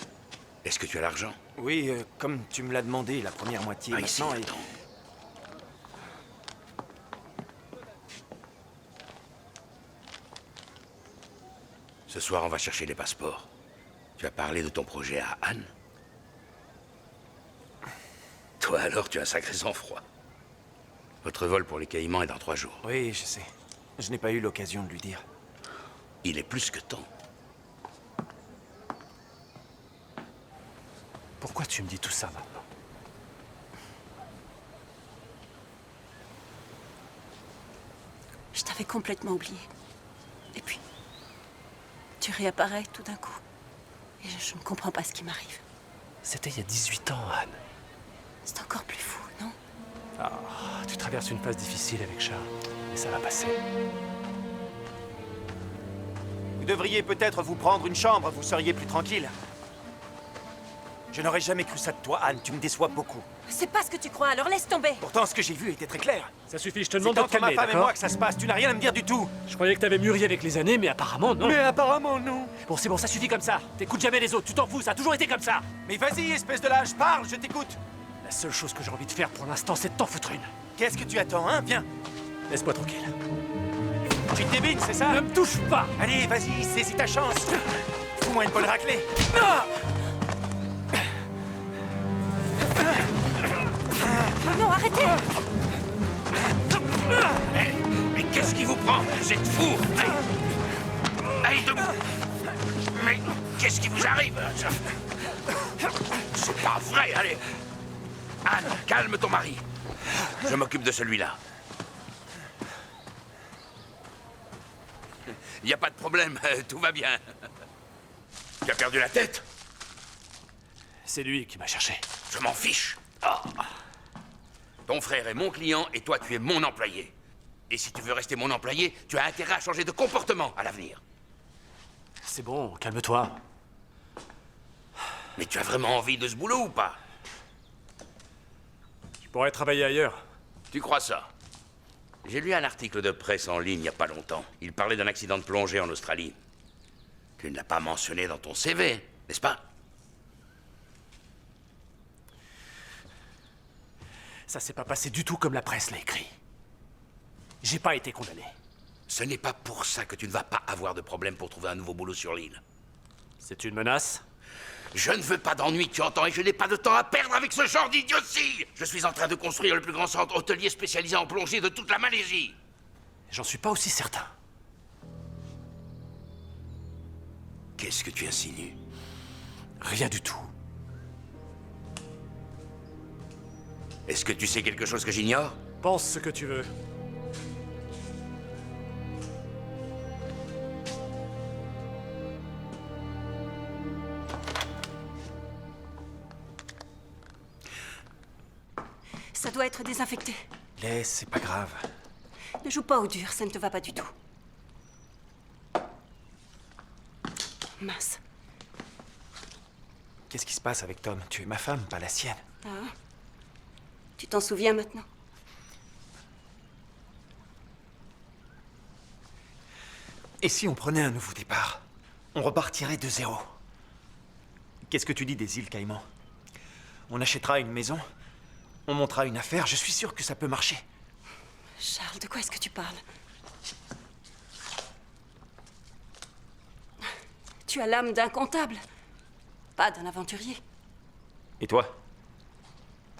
Est-ce que tu as l'argent? Oui, comme tu me l'as demandé, la première moitié Ici, maintenant. attends. Ce soir, on va chercher les passeports. Tu as parlé de ton projet à Anne? Toi alors, tu as un sacré sang-froid. Votre vol pour les Caïmans est dans 3 jours. Oui, je sais. Je n'ai pas eu l'occasion de lui dire. Il est plus que temps. Pourquoi tu me dis tout ça maintenant? Je t'avais complètement oublié. Et puis, tu réapparais tout d'un coup. Et je ne comprends pas ce qui m'arrive. C'était il y a 18 ans, Anne. C'est encore plus fou, non? Ah, tu traverses une phase difficile avec Charles, mais ça va passer. Vous devriez peut-être vous prendre une chambre, vous seriez plus tranquille. Je n'aurais jamais cru ça de toi, Anne. Tu me déçois beaucoup. C'est pas ce que tu crois, alors laisse tomber. Pourtant, ce que j'ai vu était très clair. Ça suffit, je te C'est demande de te entre ma calmer, femme et d'accord? moi que ça se passe. Tu n'as rien à me dire du tout. Je croyais que t'avais mûri avec les années, mais apparemment non. Mais apparemment, non. Bon, c'est bon, ça suffit comme ça. T'écoutes jamais les autres, tu t'en fous, ça a toujours été comme ça. Mais vas-y, espèce de lâche, parle, je t'écoute. La seule chose que j'ai envie de faire pour l'instant, c'est de t'en foutre une. Qu'est-ce que tu attends, hein? Viens. Laisse-moi tranquille. Tu te débines, c'est ça? Ne me touche pas. Allez, vas-y, saisis ta chance. Fous-moi une bonne raclée. Ah! Non, arrêtez. Mais qu'est-ce qui vous prend? Vous êtes fous! Allez, debout! Mais qu'est-ce qui vous arrive? C'est pas vrai, allez! Anne, calme ton mari. Je m'occupe de celui-là. Il n'y a pas de problème, tout va bien. Tu as perdu la tête? C'est lui qui m'a cherché. Je m'en fiche. Ah. Ton frère est mon client et toi, tu es mon employé. Et si tu veux rester mon employé, tu as intérêt à changer de comportement à l'avenir. C'est bon, calme-toi. Mais tu as vraiment envie de ce boulot ou pas? Tu pourrais travailler ailleurs. Tu crois ça? J'ai lu un article de presse en ligne il n'y a pas longtemps. Il parlait d'un accident de plongée en Australie. Tu ne l'as pas mentionné dans ton CV, n'est-ce pas? Ça s'est pas passé du tout comme la presse l'a écrit. J'ai pas été condamné. Ce n'est pas pour ça que tu ne vas pas avoir de problème pour trouver un nouveau boulot sur l'île. C'est une menace? Je ne veux pas d'ennui, tu entends, et je n'ai pas de temps à perdre avec ce genre d'idiotie. Je suis en train de construire le plus grand centre hôtelier spécialisé en plongée de toute la Malaisie. J'en suis pas aussi certain. Qu'est-ce que tu insinues? Rien du tout. Est-ce que tu sais quelque chose que j'ignore? Pense ce que tu veux. Ça doit être désinfecté. Laisse, c'est pas grave. Ne joue pas au dur, ça ne te va pas du tout. Mince. Qu'est-ce qui se passe avec Tom? Tu es ma femme, pas la sienne. Ah. Tu t'en souviens maintenant? Et si on prenait un nouveau départ? On repartirait de zéro. Qu'est-ce que tu dis des îles Caïmans? On achètera une maison, on montera une affaire, je suis sûr que ça peut marcher. Charles, de quoi est-ce que tu parles? Tu as l'âme d'un comptable, pas d'un aventurier. Et toi?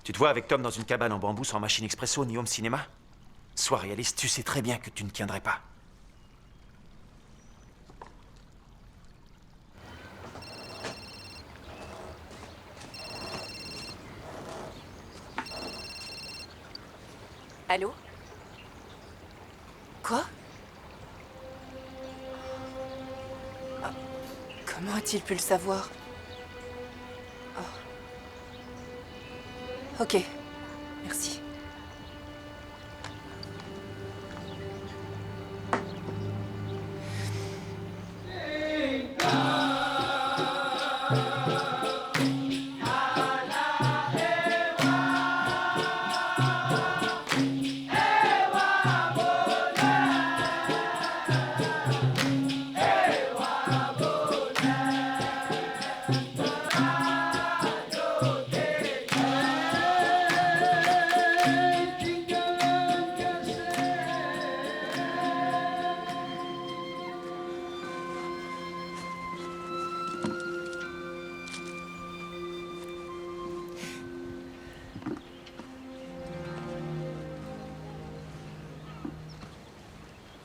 Tu te vois avec Tom dans une cabane en bambou sans machine expresso ni home cinéma? Sois réaliste, tu sais très bien que tu ne tiendrais pas. Allô? Quoi? Ah, comment a-t-il pu le savoir? Oh. Ok, merci.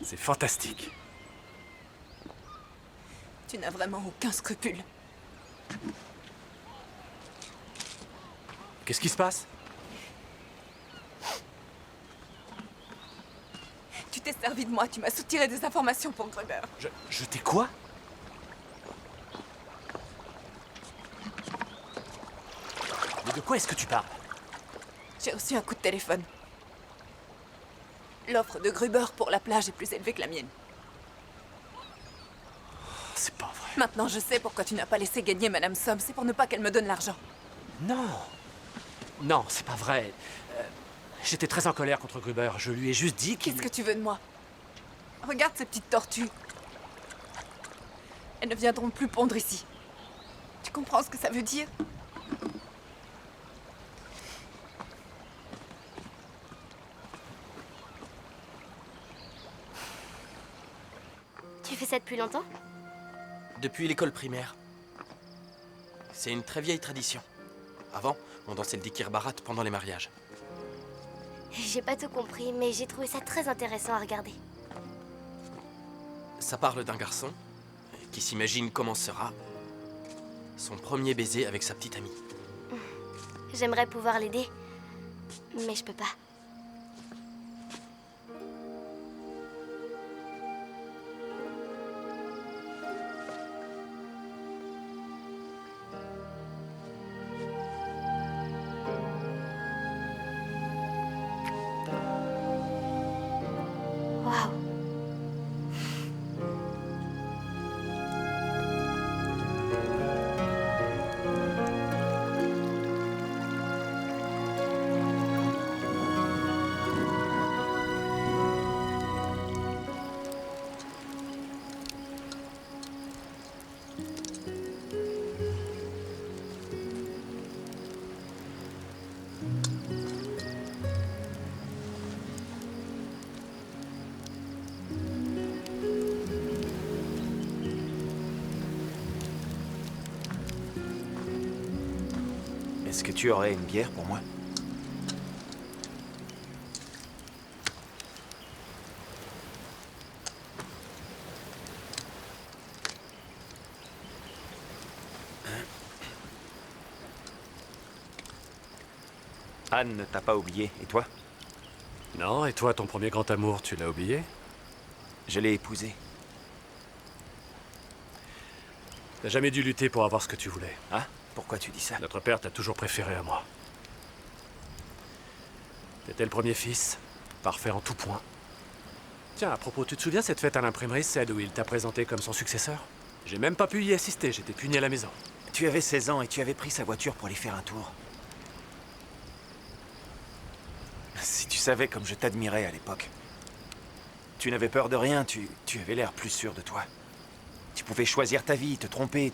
C'est fantastique. Tu n'as vraiment aucun scrupule. Qu'est-ce qui se passe? Tu t'es servi de moi, tu m'as soutiré des informations pour Gruber. Je t'ai quoi? Mais de quoi est-ce que tu parles? J'ai reçu un coup de téléphone. L'offre de Gruber pour la plage est plus élevée que la mienne. C'est pas vrai. Maintenant, je sais pourquoi tu n'as pas laissé gagner Madame Somme. C'est pour ne pas qu'elle me donne l'argent. Non. Non, c'est pas vrai. J'étais très en colère contre Gruber. Je lui ai juste dit qu'il... Qu'est-ce que tu veux de moi? Regarde ces petites tortues. Elles ne viendront plus pondre ici. Tu comprends ce que ça veut dire? Tu fais ça depuis longtemps? Depuis l'école primaire. C'est une très vieille tradition. Avant, on dansait le Dikir Barat pendant les mariages. J'ai pas tout compris, mais j'ai trouvé ça très intéressant à regarder. Ça parle d'un garçon qui s'imagine comment sera son premier baiser avec sa petite amie. J'aimerais pouvoir l'aider, mais je peux pas. Waouh. Est-ce que tu aurais une bière pour moi? Anne ne t'a pas oublié, et toi? Non, et toi, ton premier grand amour, tu l'as oublié? Je l'ai épousée. T'as jamais dû lutter pour avoir ce que tu voulais. Ah? Pourquoi tu dis ça? Notre père t'a toujours préféré à moi. T'étais le premier fils, parfait en tout point. Tiens, à propos, tu te souviens cette fête à l'imprimerie, celle où il t'a présenté comme son successeur? J'ai même pas pu y assister, j'étais puni à la maison. Tu avais 16 ans et tu avais pris sa voiture pour aller faire un tour. Si tu savais comme je t'admirais à l'époque. Tu n'avais peur de rien, tu avais l'air plus sûr de toi. Tu pouvais choisir ta vie, te tromper,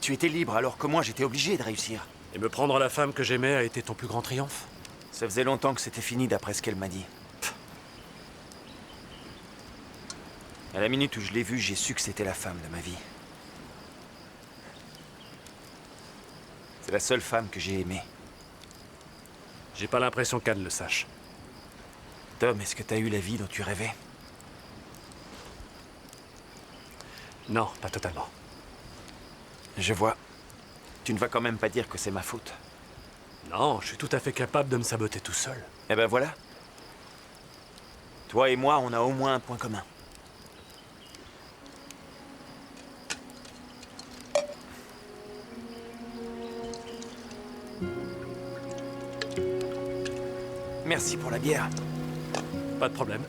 tu étais libre alors que moi j'étais obligé de réussir. Et me prendre la femme que j'aimais a été ton plus grand triomphe? Ça faisait longtemps que c'était fini d'après ce qu'elle m'a dit. À la minute où je l'ai vue, j'ai su que c'était la femme de ma vie. C'est la seule femme que j'ai aimée. J'ai pas l'impression qu'Anne le sache. Tom, est-ce que t'as eu la vie dont tu rêvais? Non, pas totalement. Je vois. Tu ne vas quand même pas dire que c'est ma faute. Non, je suis tout à fait capable de me saboter tout seul. Eh ben voilà. Toi et moi, on a au moins un point commun. Merci pour la bière. Pas de problème.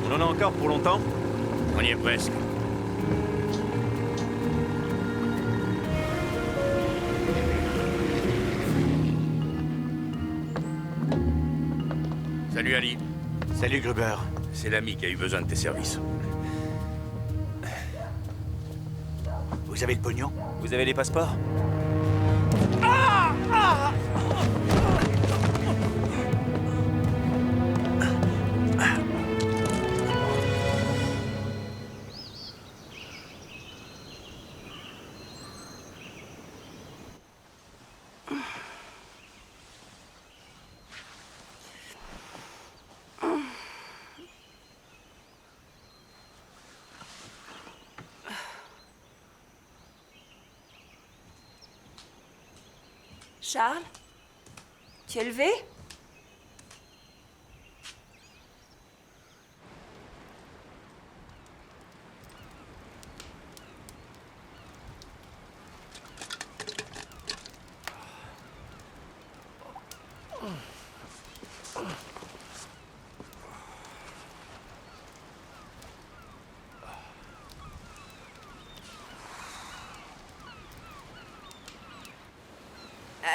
On en a encore pour longtemps? On y est presque. Salut Ali. Salut Gruber. C'est l'ami qui a eu besoin de tes services. Vous avez le pognon? Vous avez les passeports? Charles? Tu es levé?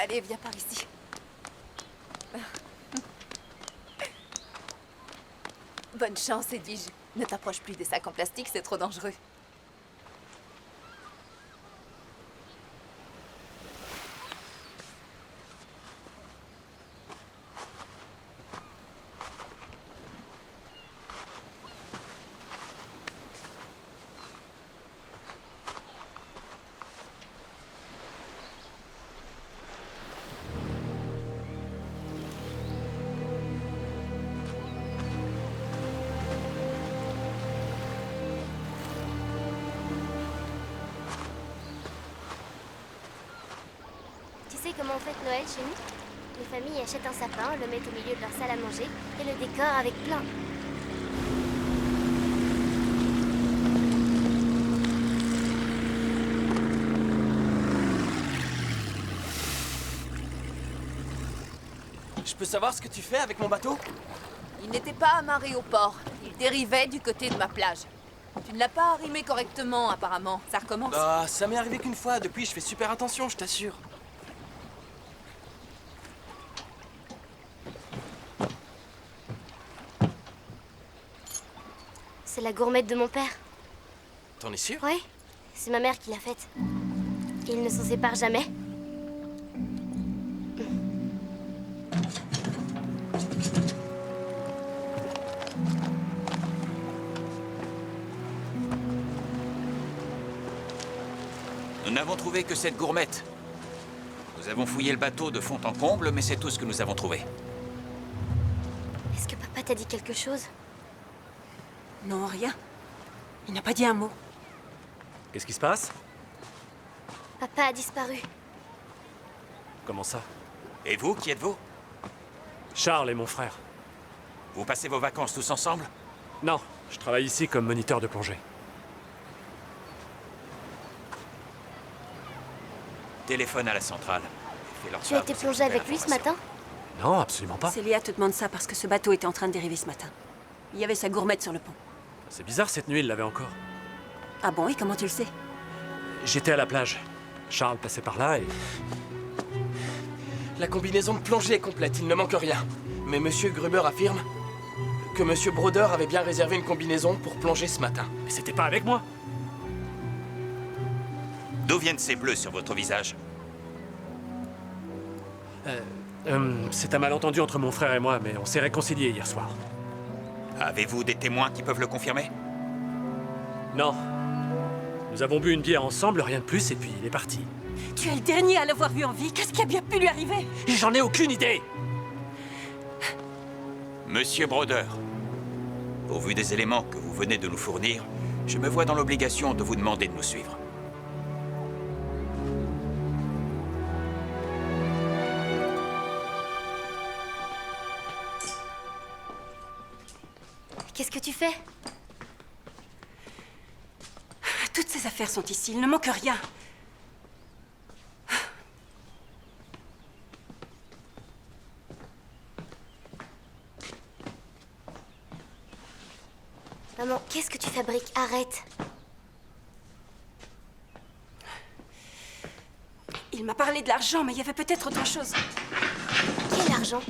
Allez, viens par ici. Bonne chance, dis-je. Ne t'approche plus des sacs en plastique, c'est trop dangereux. Tu sais comment on fête Noël chez nous? Les familles achètent un sapin, le mettent au milieu de leur salle à manger et le décorent avec plein. Je peux savoir ce que tu fais avec mon bateau? Il n'était pas amarré au port. Il dérivait du côté de ma plage. Tu ne l'as pas arrimé correctement, apparemment. Ça recommence. Ah, ça m'est arrivé qu'une fois. Depuis, je fais super attention, je t'assure. C'est la gourmette de mon père. T'en es sûr? Ouais, c'est ma mère qui l'a faite. Ils ne s'en séparent jamais. Nous n'avons trouvé que cette gourmette. Nous avons fouillé le bateau de fond en comble, mais c'est tout ce que nous avons trouvé. Est-ce que papa t'a dit quelque chose? Non, rien. Il n'a pas dit un mot. Qu'est-ce qui se passe? Papa a disparu. Comment ça? Et vous, qui êtes-vous? Charles est mon frère. Vous passez vos vacances tous ensemble? Non, je travaille ici comme moniteur de plongée. Téléphone à la centrale. Fais-leur Tu as part été de plongé cette avec lui ce matin? Non, absolument pas. Célia te demande ça parce que ce bateau était en train de dériver ce matin. Il y avait sa gourmette sur le pont. C'est bizarre, cette nuit, il l'avait encore. Ah bon, et comment tu le sais? J'étais à la plage. Charles passait par là et... La combinaison de plongée est complète, il ne manque rien. Mais Monsieur Gruber affirme que Monsieur Broder avait bien réservé une combinaison pour plonger ce matin. Mais c'était pas avec moi. D'où viennent ces bleus sur votre visage? C'est un malentendu entre mon frère et moi, mais on s'est réconciliés hier soir. Avez-vous des témoins qui peuvent le confirmer? Non. Nous avons bu une bière ensemble, rien de plus, et puis il est parti. Tu es le dernier à l'avoir vu en vie. Qu'est-ce qui a bien pu lui arriver? J'en ai aucune idée! Monsieur Broder, au vu des éléments que vous venez de nous fournir, je me vois dans l'obligation de vous demander de nous suivre. Qu'est-ce que tu fais? Toutes ces affaires sont ici. Il ne manque rien. Maman, qu'est-ce que tu fabriques? Arrête. Il m'a parlé de l'argent, mais il y avait peut-être autre chose. Quel argent?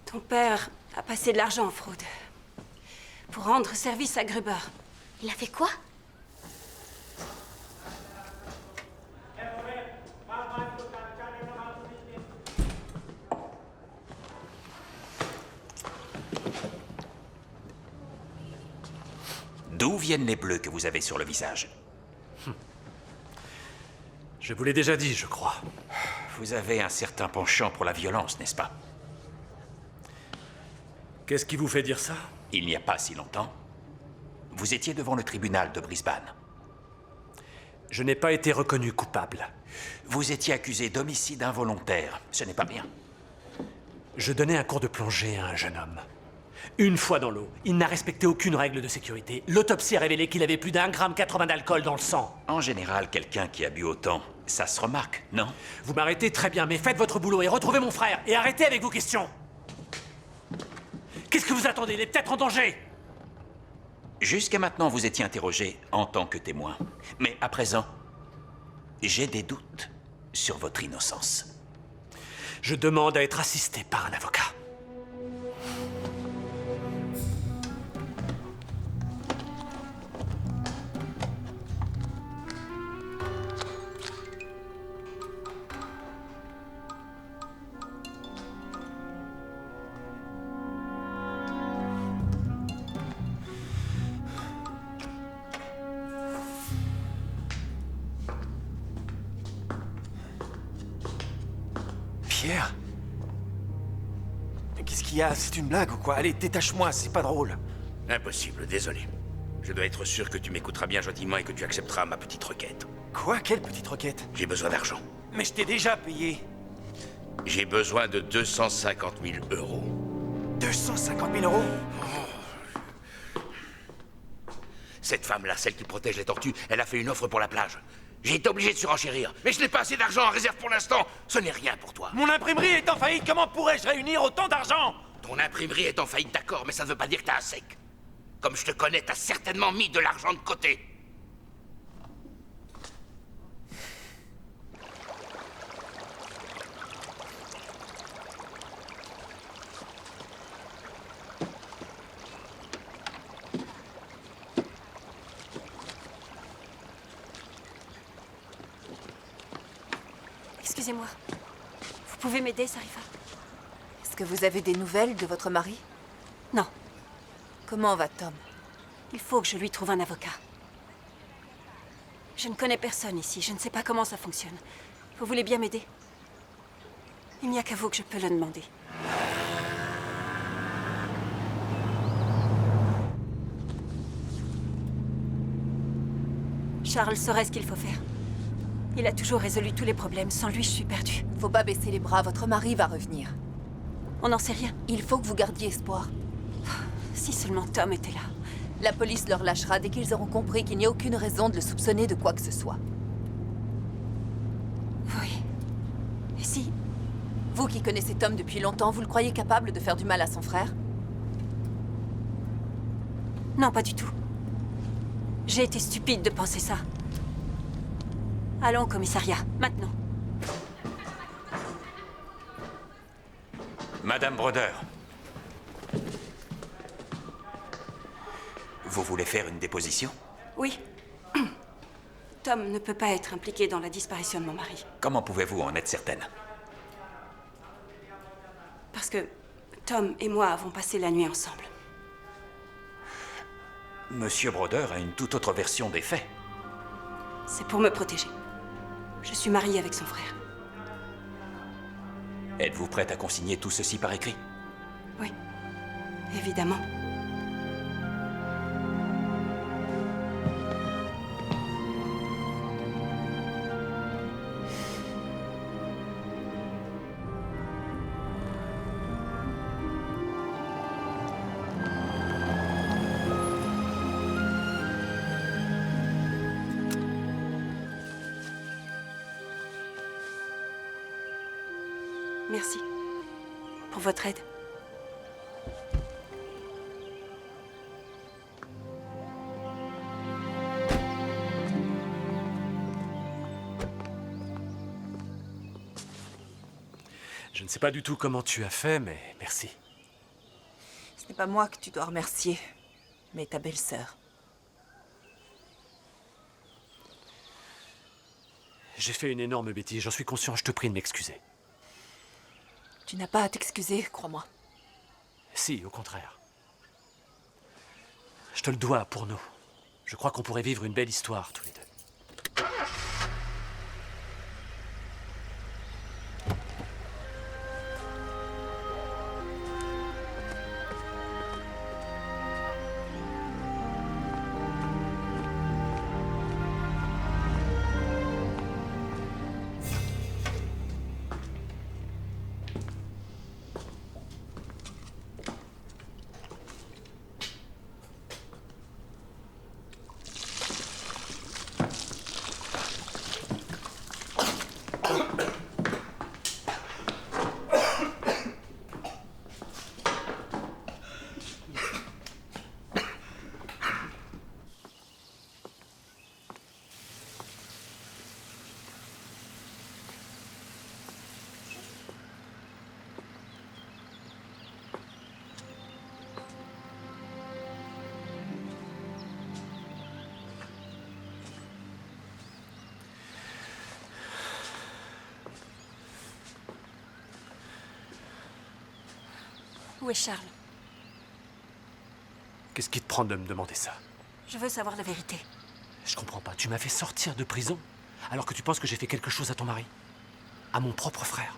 Ton père a passé de l'argent en fraude. Pour rendre service à Gruber. Il a fait quoi? D'où viennent les bleus que vous avez sur le visage? Je vous l'ai déjà dit, je crois. Vous avez un certain penchant pour la violence, n'est-ce pas? Qu'est-ce qui vous fait dire ça? Il n'y a pas si longtemps, vous étiez devant le tribunal de Brisbane. Je n'ai pas été reconnu coupable. Vous étiez accusé d'homicide involontaire. Ce n'est pas rien. Je donnais un cours de plongée à un jeune homme. Une fois dans l'eau, il n'a respecté aucune règle de sécurité. L'autopsie a révélé qu'il avait plus d'1,80 g d'alcool dans le sang. En général, quelqu'un qui a bu autant, ça se remarque, non? Vous m'arrêtez très bien, mais faites votre boulot et retrouvez mon frère. Et arrêtez avec vos questions. Qu'est-ce que vous attendez? Il est peut-être en danger. Jusqu'à maintenant, vous étiez interrogé en tant que témoin. Mais à présent, j'ai des doutes sur votre innocence. Je demande à être assisté par un avocat. Pierre? Mais qu'est-ce qu'il y a? C'est une blague ou quoi? Allez, détache-moi, c'est pas drôle. Impossible, désolé. Je dois être sûr que tu m'écouteras bien gentiment et que tu accepteras ma petite requête. Quoi? Quelle petite requête? J'ai besoin d'argent. Mais je t'ai déjà payé. J'ai besoin de 250 000 euros. 250 000 euros? Cette femme-là, celle qui protège les tortues, elle a fait une offre pour la plage. J'ai été obligé de surenchérir, mais je n'ai pas assez d'argent en réserve pour l'instant. Ce n'est rien pour toi. Mon imprimerie est en faillite, comment pourrais-je réunir autant d'argent? Ton imprimerie est en faillite, d'accord, mais ça ne veut pas dire que t'as un sec. Comme je te connais, t'as certainement mis de l'argent de côté. Excusez-moi. Vous pouvez m'aider, Sarifa? Est-ce que vous avez des nouvelles de votre mari? Non. Comment va Tom? Il faut que je lui trouve un avocat. Je ne connais personne ici. Je ne sais pas comment ça fonctionne. Vous voulez bien m'aider? Il n'y a qu'à vous que je peux le demander. Charles saurait ce qu'il faut faire. Il a toujours résolu tous les problèmes. Sans lui, je suis perdue. Faut pas baisser les bras, votre mari va revenir. On n'en sait rien. Il faut que vous gardiez espoir. Si seulement Tom était là. La police leur lâchera dès qu'ils auront compris qu'il n'y a aucune raison de le soupçonner de quoi que ce soit. Oui. Et si... Vous qui connaissez Tom depuis longtemps, vous le croyez capable de faire du mal à son frère? Non, pas du tout. J'ai été stupide de penser ça. Allons au commissariat, maintenant. Madame Broder. Vous voulez faire une déposition? Oui. Tom ne peut pas être impliqué dans la disparition de mon mari. Comment pouvez-vous en être certaine? Parce que Tom et moi avons passé la nuit ensemble. Monsieur Broder a une toute autre version des faits. C'est pour me protéger. Je suis mariée avec son frère. Êtes-vous prête à consigner tout ceci par écrit? Oui, évidemment. Merci pour votre aide. Je ne sais pas du tout comment tu as fait, mais merci. Ce n'est pas moi que tu dois remercier, mais ta belle-sœur. J'ai fait une énorme bêtise, j'en suis conscient, je te prie de m'excuser. Tu n'as pas à t'excuser, crois-moi. Si, au contraire. Je te le dois pour nous. Je crois qu'on pourrait vivre une belle histoire, tous les deux. Où est Charles? Qu'est-ce qui te prend de me demander ça? Je veux savoir la vérité. Je comprends pas. Tu m'as fait sortir de prison alors que tu penses que j'ai fait quelque chose à ton mari. À mon propre frère.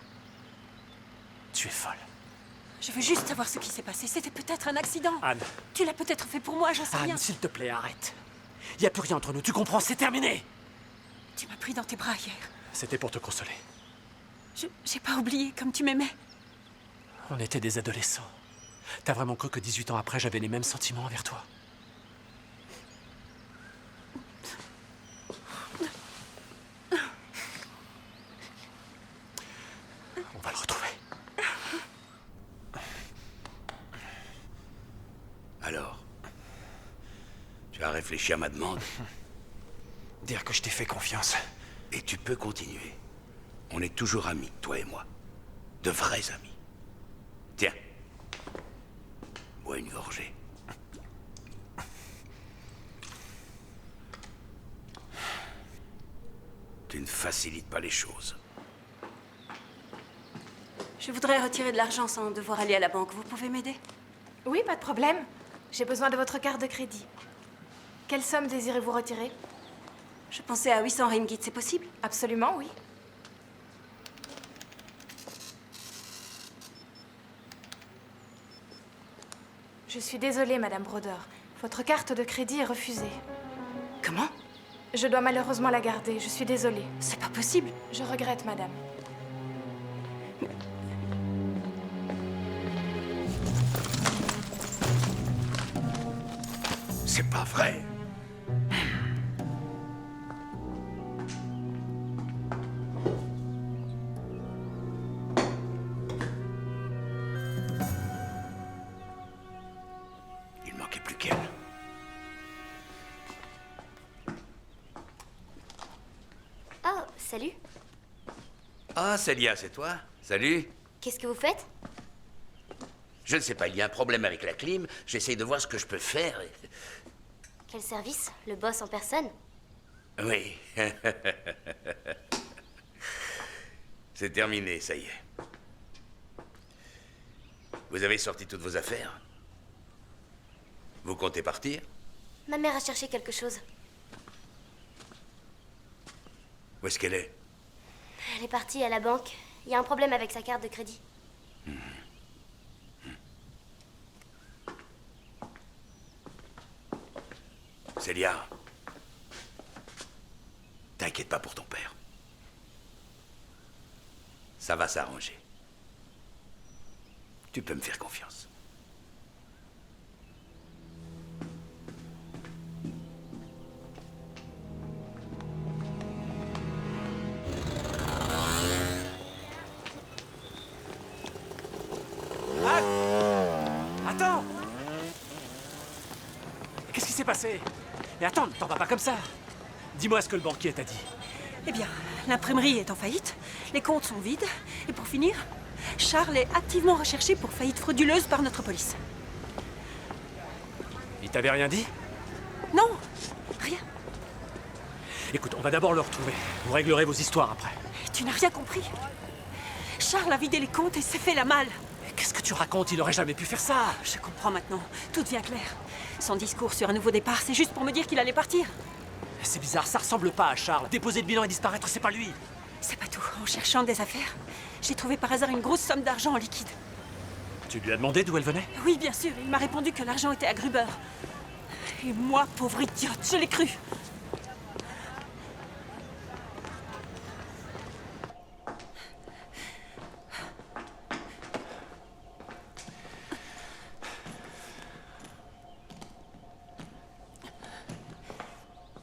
Tu es folle. Je veux juste savoir ce qui s'est passé. C'était peut-être un accident. Anne. Tu l'as peut-être fait pour moi, j'en sais rien. Anne, s'il te plaît, arrête. Il n'y a plus rien entre nous, tu comprends, c'est terminé. Tu m'as pris dans tes bras hier. C'était pour te consoler. J'ai pas oublié comme tu m'aimais. On était des adolescents. T'as vraiment cru que 18 ans après, j'avais les mêmes sentiments envers toi? On va le retrouver. Alors, tu as réfléchi à ma demande? Dire que je t'ai fait confiance. Et tu peux continuer. On est toujours amis, toi et moi. De vrais amis. Tiens. Bois une gorgée. Tu ne facilites pas les choses. Je voudrais retirer de l'argent sans devoir aller à la banque. Vous pouvez m'aider? Oui, pas de problème. J'ai besoin de votre carte de crédit. Quelle somme désirez-vous retirer? Je pensais à 800 ringgit, c'est possible? Absolument, oui. Je suis désolée, Madame Broder. Votre carte de crédit est refusée. Comment? Je dois malheureusement la garder. Je suis désolée. C'est pas possible. Je regrette, Madame. C'est pas vrai. Il manquait plus qu'elle. Oh, salut. Ah, Célia, c'est toi? Salut. Qu'est-ce que vous faites? Je ne sais pas, il y a un problème avec la clim. J'essaye de voir ce que je peux faire. Quel service? Le boss en personne? Oui. C'est terminé, ça y est. Vous avez sorti toutes vos affaires? Vous comptez partir? Ma mère a cherché quelque chose. Où est-ce qu'elle est? Elle est partie à la banque. Il y a un problème avec sa carte de crédit. Célia, t'inquiète pas pour ton père. Ça va s'arranger. Tu peux me faire confiance. Attends! Qu'est-ce qui s'est passé? Mais attends, ne t'en vas pas comme ça. Dis-moi ce que le banquier t'a dit. Eh bien, l'imprimerie est en faillite, les comptes sont vides, et pour finir, Charles est activement recherché pour faillite frauduleuse par notre police. Il t'avait rien dit? Non, rien. Écoute, on va d'abord le retrouver. Vous réglerez vos histoires après. Tu n'as rien compris. Charles a vidé les comptes et s'est fait la malle. Qu'est-ce que tu racontes? Il aurait jamais pu faire ça. Je comprends maintenant. Tout devient clair. Son discours sur un nouveau départ, c'est juste pour me dire qu'il allait partir. C'est bizarre, ça ressemble pas à Charles. Déposer le bilan et disparaître, c'est pas lui. C'est pas tout. En cherchant des affaires, j'ai trouvé par hasard une grosse somme d'argent en liquide. Tu lui as demandé d'où elle venait? Oui, bien sûr. Il m'a répondu que l'argent était à Gruber. Et moi, pauvre idiote, je l'ai cru.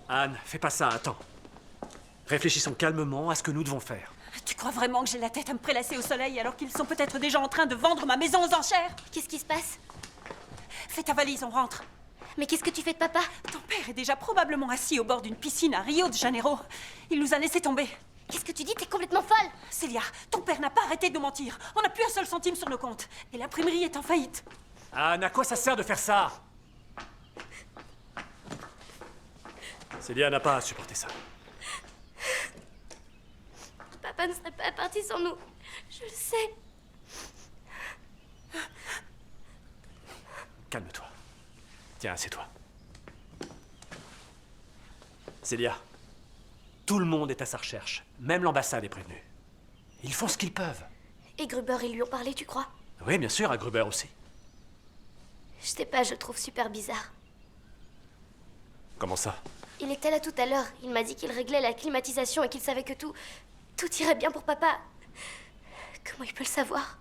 Anne, fais pas ça, attends. Réfléchissons calmement à ce que nous devons faire. Tu crois vraiment que j'ai la tête à me prélasser au soleil alors qu'ils sont peut-être déjà en train de vendre ma maison aux enchères? Qu'est-ce qui se passe? Fais ta valise, on rentre. Mais qu'est-ce que tu fais de papa? Ton père est déjà probablement assis au bord d'une piscine à Rio de Janeiro. Il nous a laissé tomber. Qu'est-ce que tu dis? T'es complètement folle! Célia, ton père n'a pas arrêté de nous mentir. On n'a plus un seul centime sur nos comptes. Et l'imprimerie est en faillite. Anne, à quoi ça sert de faire ça? Célia n'a pas à supporter ça. Papa ne serait pas parti sans nous. Je le sais. Calme-toi. Tiens, assieds-toi. Célia, tout le monde est à sa recherche. Même l'ambassade est prévenue. Ils font ce qu'ils peuvent. Et Gruber, ils lui ont parlé, tu crois? Oui, bien sûr, à Gruber aussi. Je sais pas, je le trouve super bizarre. Comment ça? Il était là tout à l'heure. Il m'a dit qu'il réglait la climatisation et qu'il savait que tout irait bien pour papa. Comment il peut le savoir?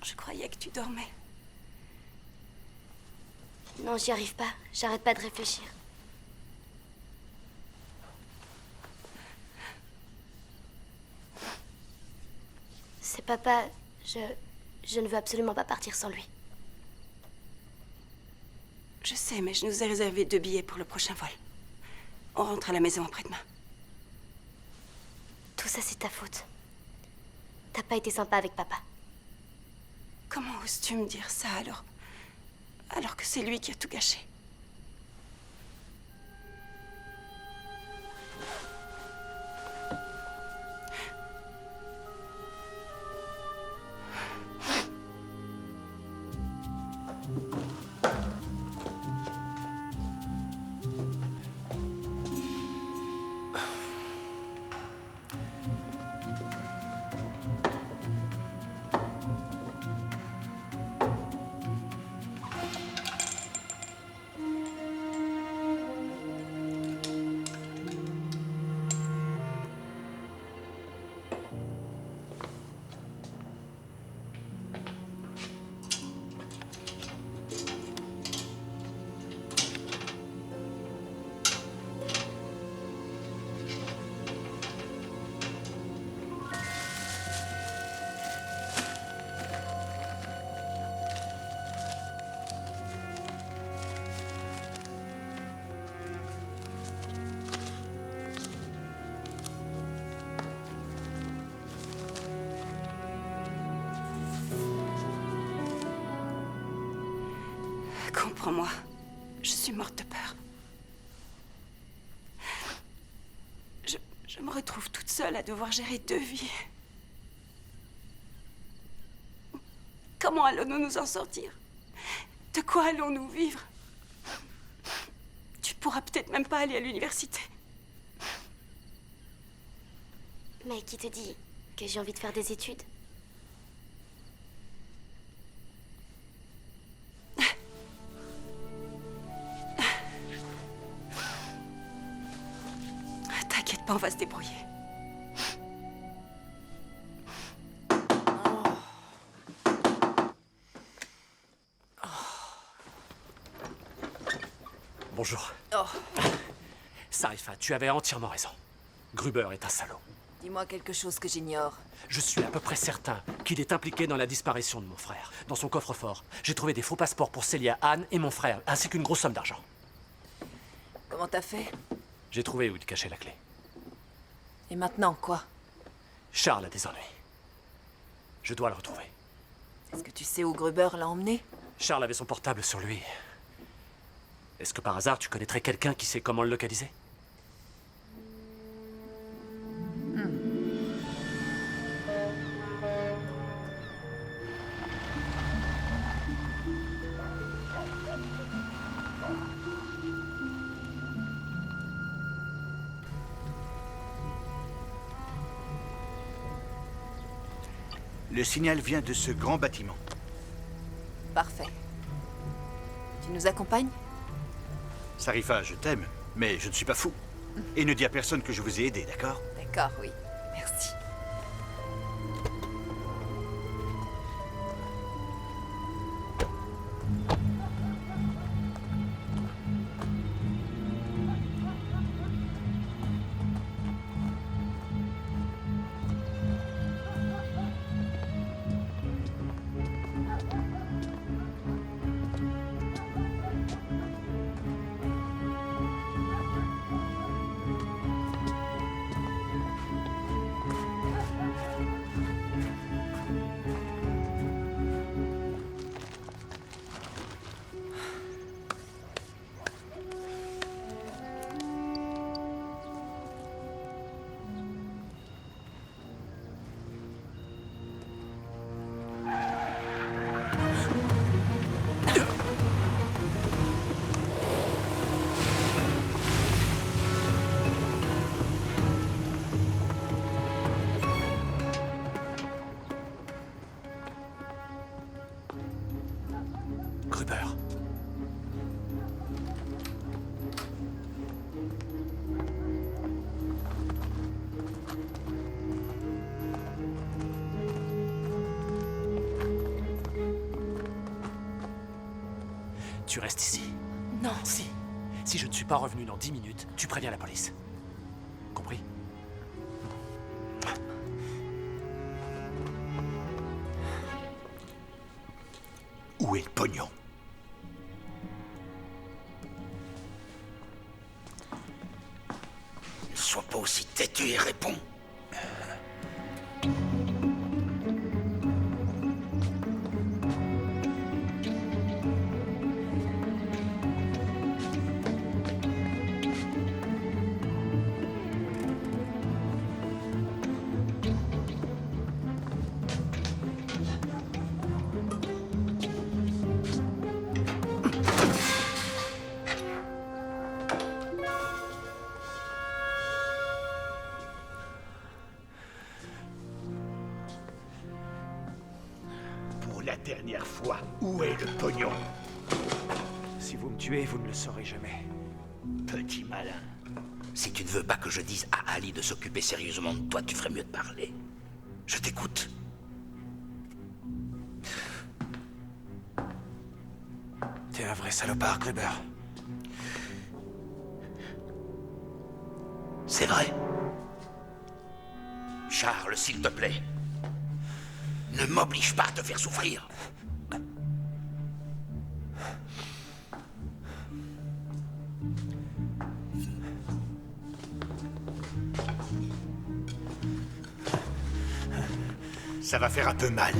Je croyais que tu dormais. Non, j'y arrive pas. J'arrête pas de réfléchir. C'est papa. Je ne veux absolument pas partir sans lui. Je sais, mais je nous ai réservé 2 billets pour le prochain vol. On rentre à la maison après-demain. Tout ça, c'est ta faute. T'as pas été sympa avec papa. Comment oses-tu me dire ça alors que c'est lui qui a tout gâché? Comprends-moi, je suis morte de peur. Je me retrouve toute seule à devoir gérer 2 vies. Comment allons-nous nous en sortir? De quoi allons-nous vivre? Tu pourras peut-être même pas aller à l'université. Mais qui te dit que j'ai envie de faire des études? T'inquiète pas, on va se débrouiller. Bonjour. Oh, Sarifa, tu avais entièrement raison. Gruber est un salaud. dis-moi quelque chose que j'ignore. Je suis à peu près certain qu'il est impliqué dans la disparition de mon frère. Dans son coffre-fort, j'ai trouvé des faux passeports pour Célia, Anne et mon frère, ainsi qu'une grosse somme d'argent. Comment t'as fait? J'ai trouvé où il cachait la clé. Et maintenant, quoi? Charles a des ennuis. Je dois le retrouver. Est-ce que tu sais où Gruber l'a emmené? Charles avait son portable sur lui. Est-ce que par hasard, tu connaîtrais quelqu'un qui sait comment le localiser? Le signal vient de ce grand bâtiment. Parfait. Tu nous accompagnes? Sarifa, je t'aime, mais je ne suis pas fou. Et ne dis à personne que je vous ai aidé, d'accord? D'accord, oui. Merci. Gruber. Tu restes ici. Non. Si. Si je ne suis pas revenu dans 10 minutes, tu préviens la police. Compris? Où est le pognon? Ne sois pas aussi têtu et réponds. Pour la dernière fois, où est le pognon? Si vous me tuez, vous ne le saurez jamais. Petit malin. Si tu ne veux pas que je dise à Ali de s'occuper sérieusement de toi, tu ferais mieux de parler. Je t'écoute. T'es un vrai salopard, Gruber. C'est vrai. Charles, s'il te plaît. Ne m'oblige pas à te faire souffrir. Ça va faire un peu mal.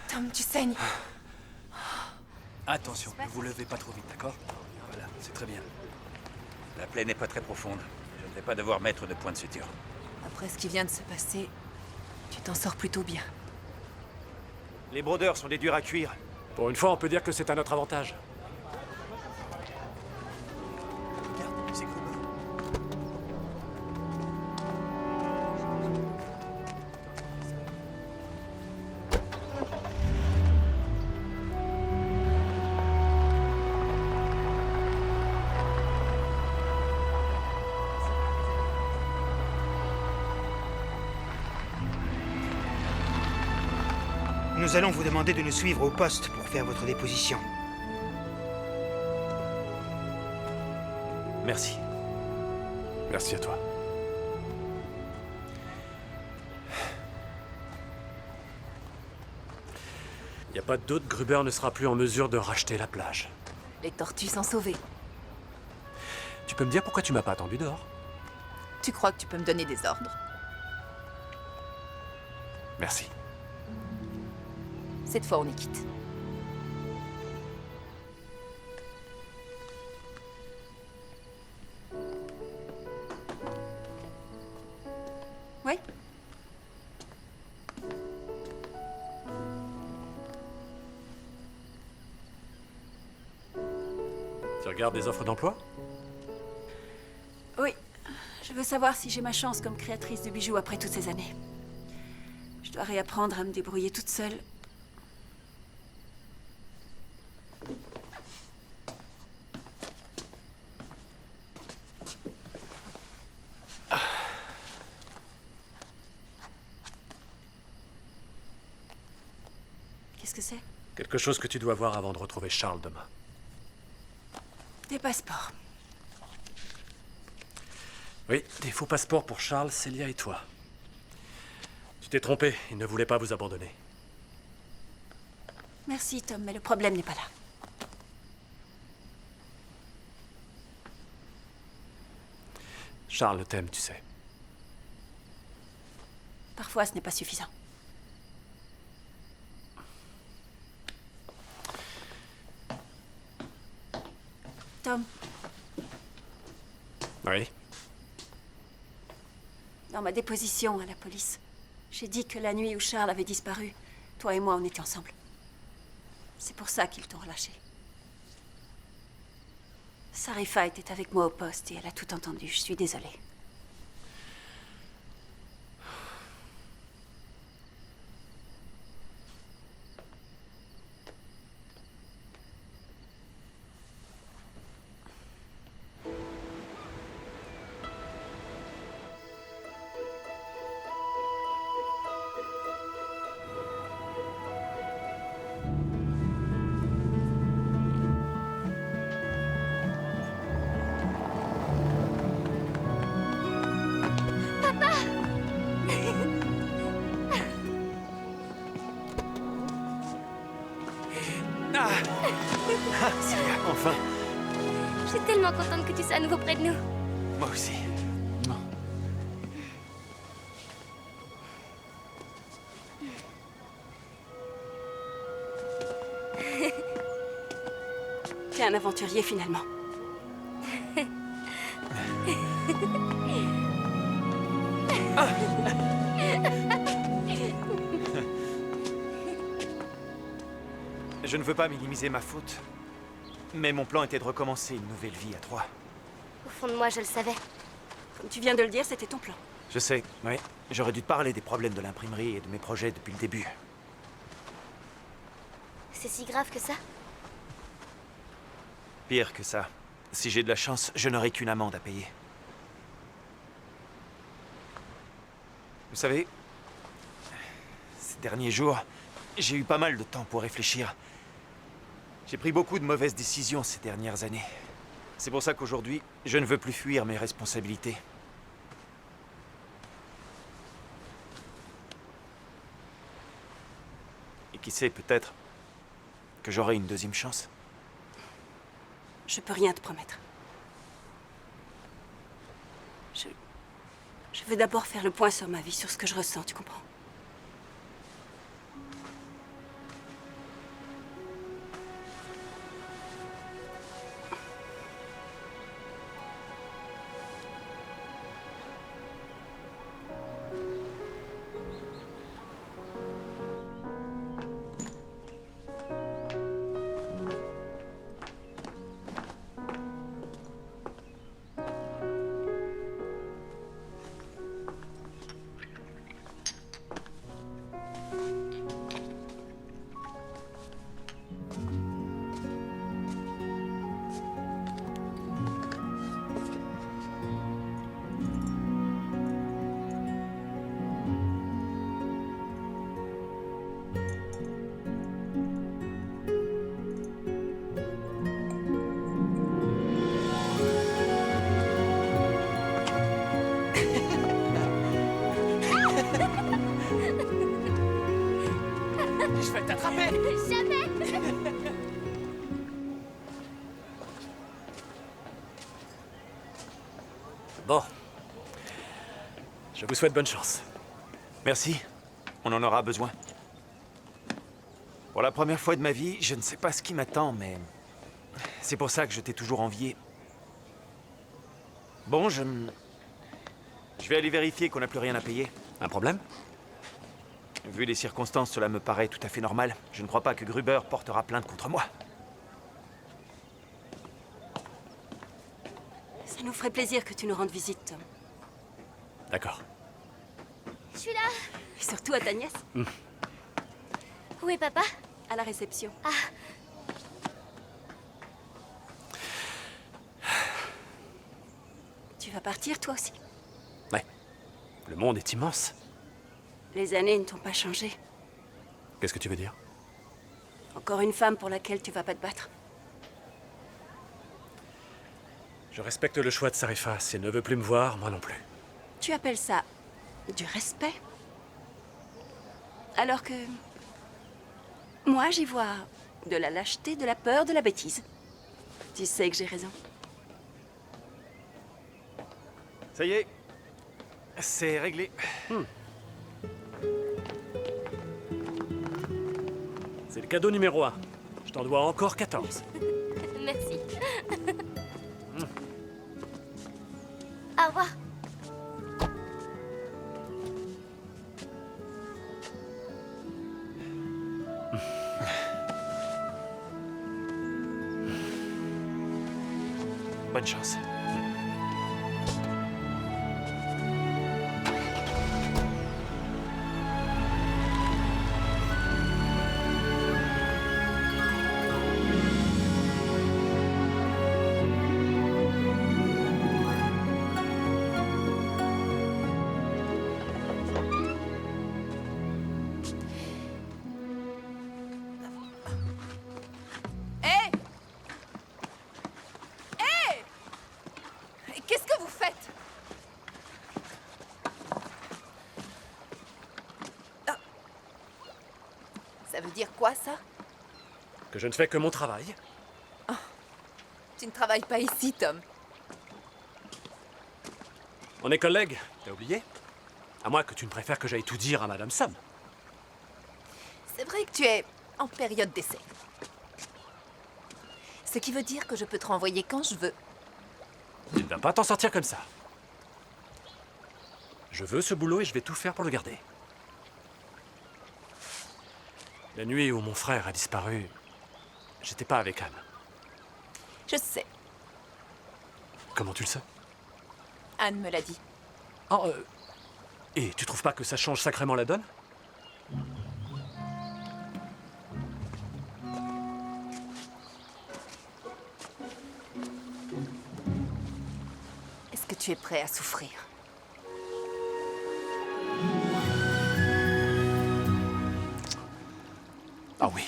Tom, tu saignes. Attention, ne vous levez pas trop vite, d'accord? Voilà, c'est très bien. La plaie n'est pas très profonde. Je ne vais pas devoir mettre de point de suture. Après ce qui vient de se passer, tu t'en sors plutôt bien. Les brodeurs sont des durs à cuire. Pour une fois, on peut dire que c'est à notre avantage. C'est Gruber. nous allons vous demander de nous suivre au poste pour faire votre déposition. Merci. Merci à toi. Y a pas de doute, Gruber ne sera plus en mesure de racheter la plage. Les tortues sont sauvées. Tu peux me dire pourquoi tu m'as pas attendu dehors? Tu crois que tu peux me donner des ordres? Merci. Cette fois, on est quitte. Oui? Tu regardes des offres d'emploi? Oui. Je veux savoir si j'ai ma chance comme créatrice de bijoux après toutes ces années. Je dois réapprendre à me débrouiller toute seule. Qu'est-ce que c'est? Quelque chose que tu dois voir avant de retrouver Charles demain. Des passeports. Oui, des faux passeports pour Charles, Célia et toi. Tu t'es trompé, il ne voulait pas vous abandonner. Merci, Tom, mais le problème n'est pas là. Charles t'aime, tu sais. Parfois, ce n'est pas suffisant. Tom, Oui. dans ma déposition à la police, j'ai dit que la nuit où Charles avait disparu, toi et moi, on était ensemble. C'est pour ça qu'ils t'ont relâché. Sarifa était avec moi au poste et elle a tout entendu. Je suis désolée. Célia, enfin. Je suis tellement contente que tu sois à nouveau près de nous. Moi aussi. T'es un aventurier finalement. Je ne veux pas minimiser ma faute, mais mon plan était de recommencer une nouvelle vie à trois. Au fond de moi, je le savais. Comme tu viens de le dire, c'était ton plan. Je sais, oui. J'aurais dû te parler des problèmes de l'imprimerie et de mes projets depuis le début. C'est si grave que ça? Pire que ça. Si j'ai de la chance, je n'aurai qu'une amende à payer. Vous savez, ces derniers jours, j'ai eu pas mal de temps pour réfléchir. J'ai pris beaucoup de mauvaises décisions ces dernières années. C'est pour ça qu'aujourd'hui, je ne veux plus fuir mes responsabilités. Et qui sait, peut-être que j'aurai une deuxième chance. Je peux rien te promettre. Je veux d'abord faire le point sur ma vie, sur ce que je ressens, tu comprends? Bon. Je vous souhaite bonne chance. Merci. On en aura besoin. Pour la première fois de ma vie, je ne sais pas ce qui m'attend, mais... c'est pour ça que je t'ai toujours envié. Bon, je vais aller vérifier qu'on n'a plus rien à payer. Un problème? Vu les circonstances, cela me paraît tout à fait normal. Je ne crois pas que Gruber portera plainte contre moi. Ça nous ferait plaisir que tu nous rendes visite, Tom. D'accord. Je suis là. Et surtout à ta nièce. Où est papa? À la réception. Ah, Tu vas partir, toi aussi? Ouais. Le monde est immense. Les années ne t'ont pas changé. Qu'est-ce que tu veux dire? Encore une femme pour laquelle tu vas pas te battre. Je respecte le choix de Sarifa. Si elle ne veut plus me voir, moi non plus. Tu appelles ça du respect? Alors que... moi, j'y vois de la lâcheté, de la peur, de la bêtise. Tu sais que j'ai raison. Ça y est. C'est réglé. C'est le cadeau numéro 1. Je t'en dois encore 14. merci. Au revoir. Bonne chance. Hé! Hé! Qu'est-ce que vous faites? Ah. Ça veut dire quoi, ça? Que je ne fais que mon travail. Tu ne travailles pas ici, Tom. On est collègues, t'as oublié? À moins que tu ne préfères que j'aille tout dire à Madame Sam. C'est vrai que tu es en période d'essai. Ce qui veut dire que je peux te renvoyer quand je veux. Tu ne vas pas t'en sortir comme ça. Je veux ce boulot et je vais tout faire pour le garder. La nuit où mon frère a disparu, j'étais pas avec Anne. Je sais. Comment tu le sais? Anne me l'a dit. Oh, et tu trouves pas que ça change sacrément la donne? Est-ce que tu es prêt à souffrir? Ah oui.